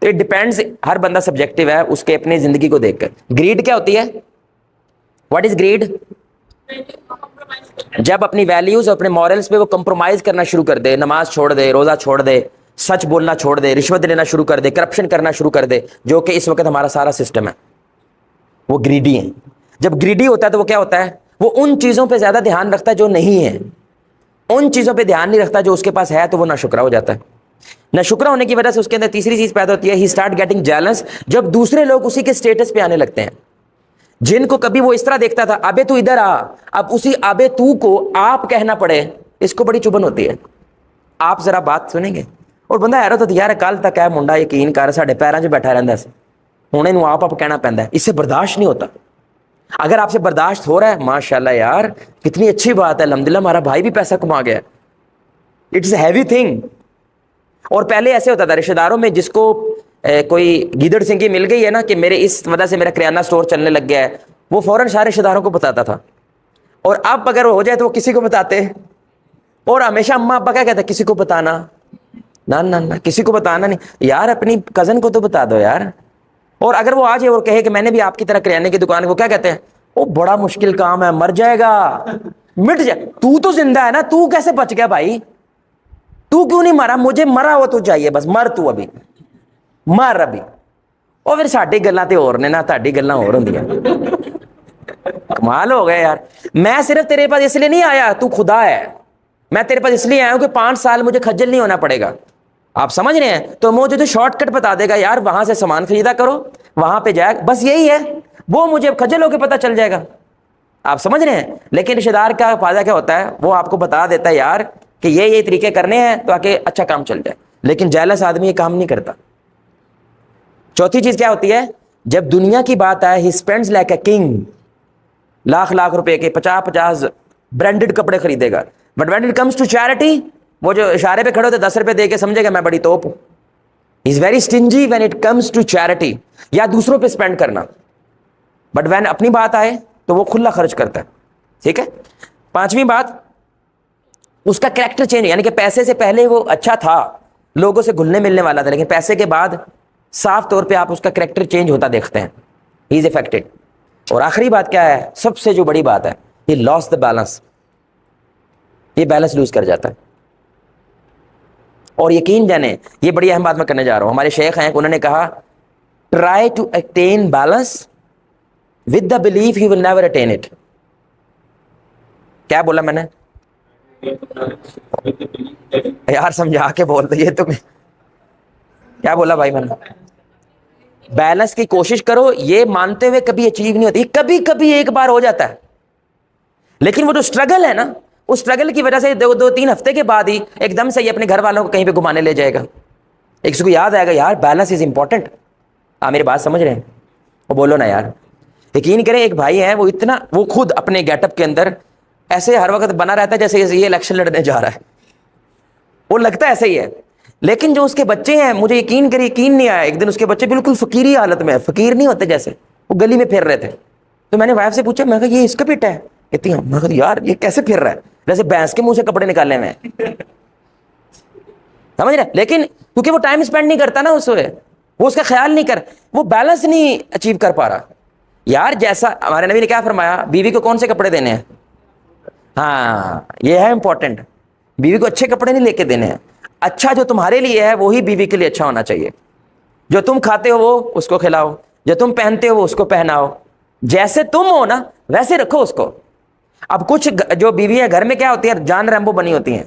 تو اٹ ڈپینڈس, ہر بندہ سبجیکٹو ہے اس کے اپنی زندگی کو دیکھ کر. گریڈ کیا ہوتی ہے؟ What is greed? جب اپنی ویلیوز اور اپنے مورلز پہ وہ کمپرومائز کرنا شروع کر دے, نماز چھوڑ دے, روزہ چھوڑ دے, سچ بولنا چھوڑ دے, رشوت لینا شروع کر دے, کرپشن کرنا شروع کر دے, جو کہ اس وقت ہمارا سارا سسٹم ہے, وہ گریڈی ہیں. جب گریڈی ہوتا ہے تو وہ کیا ہوتا ہے؟ وہ ان چیزوں پہ زیادہ دھیان رکھتا ہے جو نہیں ہے, ان چیزوں پہ دھیان نہیں رکھتا جو اس کے پاس ہے, تو وہ ناشکرا ہو جاتا ہے. ناشکرا ہونے کی وجہ سے اس کے اندر تیسری چیز پیدا ہوتی ہے, ہی اسٹارٹ گیٹنگ جیلس, جب دوسرے لوگ اسی کے اسٹیٹس پہ آنے لگتے ہیں. جن کو کبھی وہ اس طرح دیکھتا تھا, ابے تو ادھر آ, اب اسی ابے تو کو آپ کہنا پڑے, اس کو بڑی چبھن ہوتی ہے. آپ ذرا بات سنیں گے, اور بندہ حیرت ہوتی ہے, یار کل تک ہے منڈا یقین کر ساڈے پیراں 'چ بیٹھا رہندا سی, ہوں انہوں آپ کہنا پہنتا ہے, اس سے برداشت نہیں ہوتا. اگر آپ سے برداشت ہو رہا ہے ماشاء اللہ یار کتنی اچھی بات ہے, الحمدللہ ہمارا بھائی بھی پیسہ کما گیا, اٹس اے ہیوی تھنگ. اور پہلے ایسے ہوتا تھا رشتہ داروں میں, جس کو کوئی گیدڑ سنگی مل گئی ہے نا کہ میرے اس وجہ سے میرا کریانہ سٹور چلنے لگ گیا ہے, وہ فوراً سارے رشتہ داروں کو بتاتا تھا. اور اب اگر وہ ہو جائے تو وہ کسی کو بتاتے, اور ہمیشہ اماں ابا کیا کہتے ہیں, کسی کو بتانا نہ کسی کو بتانا نہیں یار, اپنی کزن کو تو بتا دو یار. اور اگر وہ آ جائے اور کہے کہ میں نے بھی آپ کی طرح کریانے کی دکان, وہ کیا کہتے ہیں, وہ بڑا مشکل کام ہے, مر جائے گا, مٹ جائے, تو زندہ ہے نا, تو کیسے بچ گیا بھائی, تو کیوں نہیں مرا, مجھے مرا ہوا تو چاہیے بس, مر تو ابھی, مر ابھی. اور پھر ساڈی گلاں تے ہور نے نا, تہاڈی گلاں ہور ہوندیاں. کمال ہو گئے یار. میں صرف تیرے پاس اس لیے نہیں آیا, تو خدا ہے, میں تیرے پاس اس لیے آیا ہوں کہ 5 سال مجھے کھجل نہیں ہونا پڑے گا. آپ سمجھ رہے ہیں, تو مجھے تو شارٹ کٹ بتا دے گا یار, وہاں سے سامان خریدا کرو, وہاں پہ جائے, بس یہی ہے, وہ مجھے کھجل ہو کے پتہ چل جائے گا. آپ سمجھ رہے ہیں. لیکن رشتہ دار کا فائدہ کیا ہوتا ہے, وہ آپ کو بتا دیتا ہے یار کہ یہ طریقے کرنے ہیں تاکہ اچھا کام چل جائے. لیکن جیلس آدمی یہ کام نہیں کرتا. چوتھی چیز کیا ہوتی ہے, جب دنیا کی بات آئے, he spends like a king, lakh روپے کے 50 برانڈڈ کپڑے خریدے گا. But when it comes to charity, وہ جو اشارے پہ کھڑے ہوتے 10 روپے دے کے سمجھے گا میں بڑی توپ ہوں. Is very stingy when it comes to charity, یا دوسروں پہ اسپینڈ کرنا. بٹ وین اپنی بات آئے تو وہ کھلا خرچ کرتا ہے. ٹھیک ہے. 5ویں بات, اس کا کریکٹر چینج, یعنی کہ پیسے سے پہلے وہ اچھا تھا, لوگوں سے گھلنے ملنے والا تھا, لیکن پیسے کے بعد صاف طور پہ آپ اس کا کریکٹر چینج ہوتا دیکھتے ہیں. ہی از افیکٹڈ. اور آخری بات کیا ہے, سب سے جو بڑی بات ہے, یہ لاس دا بیلنس, یہ بیلنس لوز کر جاتا ہے. اور یقین جانے, یہ بڑی اہم بات میں کرنے جا رہا ہوں. ہمارے شیخ ہیں, انہوں نے کہا try to attain balance with the belief you will never attain it. کیا بولا میں نے یار, سمجھا کے بول دو, یہ تمہیں کیا بولا بھائی میں نے. بیلنس کی کوشش کرو, یہ مانتے ہوئے کبھی اچیو نہیں ہوتی, کبھی کبھی ایک بار ہو جاتا ہے, لیکن وہ جو اسٹرگل ہے نا, اس اسٹرگل کی وجہ سے 2-3 ہفتے کے بعد ہی ایک دم سے یہ اپنے گھر والوں کو کہیں پہ گھمانے لے جائے گا. ایک کو یاد آئے گا یار بیلنس از امپورٹنٹ. آپ میری بات سمجھ رہے ہیں, وہ بولو نا یار. یقین کریں, ایک بھائی ہے, وہ اتنا, وہ خود اپنے گیٹ اپ کے اندر ایسے ہر وقت بنا رہتا ہے جیسے یہ الیکشن لڑنے جا رہا ہے, وہ لگتا ہے ایسے ہی ہے. لیکن جو اس کے بچے ہیں, مجھے یقین نہیں آیا, ایک دن اس کے بچے بالکل فقیری حالت میں, فقیر نہیں ہوتے جیسے, وہ گلی میں پھر رہے تھے. تو میں نے وائف سے پوچھا, میں کہا یہ اس کا بیٹا ہے؟ کہتی ہوں. میں کہا یار یہ کیسے پھر رہا ہے, جیسے بھینس کے منہ سے کپڑے نکالے میں, سمجھ رہے. لیکن کیونکہ وہ ٹائم اسپینڈ نہیں کرتا نا اس میں, وہ اس کا خیال نہیں کر, وہ بیلنس نہیں اچیو کر پا رہا. یار جیسا ہمارے نبی نے کیا فرمایا, بیوی کو کون سے کپڑے دینے ہیں, ہاں یہ ہے امپورٹنٹ. بیوی کو اچھے کپڑے نہیں لے کے دینے ہیں, اچھا جو تمہارے لیے ہے وہی بیوی کے لیے اچھا ہونا چاہیے. جو تم کھاتے ہو وہ اس کو کھلاؤ, جو تم پہنتے ہو وہ اس کو پہناؤ, جیسے تم ہو نا ویسے رکھو اس کو. اب کچھ جو بیوی ہے گھر میں کیا ہوتی ہیں, جان ریمبو بنی ہوتی ہیں,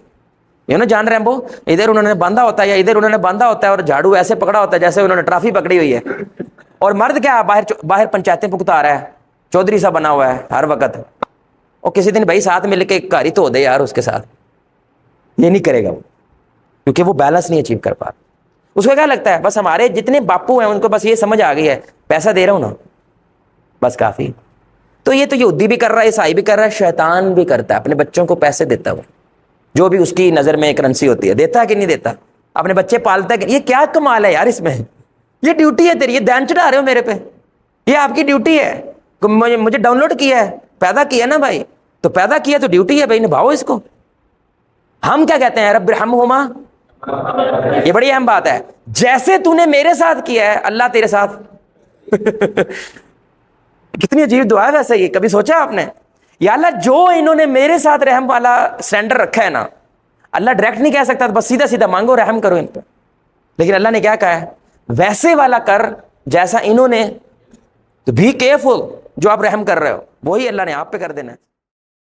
یہ نا جان ریمبو, ادھر انہوں نے باندھا ہوتا ہے یا ادھر انہوں نے باندھا ہوتا ہے, اور جھاڑو ایسے پکڑا ہوتا ہے جیسے انہوں نے ٹرافی پکڑی ہوئی ہے. اور مرد کیا باہر پنچایتیں پکتا رہا ہے, چودھری سا بنا ہوا ہے ہر وقت. اور کسی دن بھائی ساتھ مل کے گاڑی تو دے یار اس کے ساتھ, یہ نہیں کرے گا وہ, کیونکہ وہ بیلنس نہیں اچیو کر پا. اس کو کیا لگتا ہے, بس ہمارے جتنے باپو ہیں ان کو بس یہ سمجھ آ گئی ہے, پیسہ دے رہا ہوں نا بس کافی. تو یہ یہودی بھی کر رہا ہے, عیسائی بھی کر رہا ہے, شیطان بھی کرتا ہے, اپنے بچوں کو پیسے دیتا ہے, وہ جو بھی اس کی نظر میں کرنسی ہوتی ہے دیتا ہے کہ نہیں دیتا, اپنے بچے پالتا ہے کہ. یہ کیا کمال ہے یار اس میں, یہ ڈیوٹی ہے تیری, یہ دین چڑھا رہے ہو میرے پہ, یہ آپ کی ڈیوٹی ہے. مجھے ڈاؤن لوڈ کیا ہے, پیدا کیا نا بھائی, تو پیدا کیا تو ڈیوٹی ہے بھائی, نبھاؤ اس کو. ہم کیا کہتے ہیں, رب ارحمہما, یہ بڑی اہم بات ہے, جیسے تو نے میرے ساتھ کیا ہے اللہ تیرے ساتھ. کتنی عجیب دعا ہے ویسے یہ, کبھی سوچا آپ نے, یا اللہ جو انہوں نے میرے ساتھ رحم والا سٹینڈر رکھا ہے نا, اللہ ڈائریکٹ نہیں کہہ سکتا بس سیدھا سیدھا مانگو رحم کرو ان پہ, لیکن اللہ نے کیا کہا ہے, ویسے والا کر جیسا انہوں نے, تو بی کیئرفل, جو آپ رحم کر رہے ہو وہی اللہ نے آپ پہ کر دینا ہے.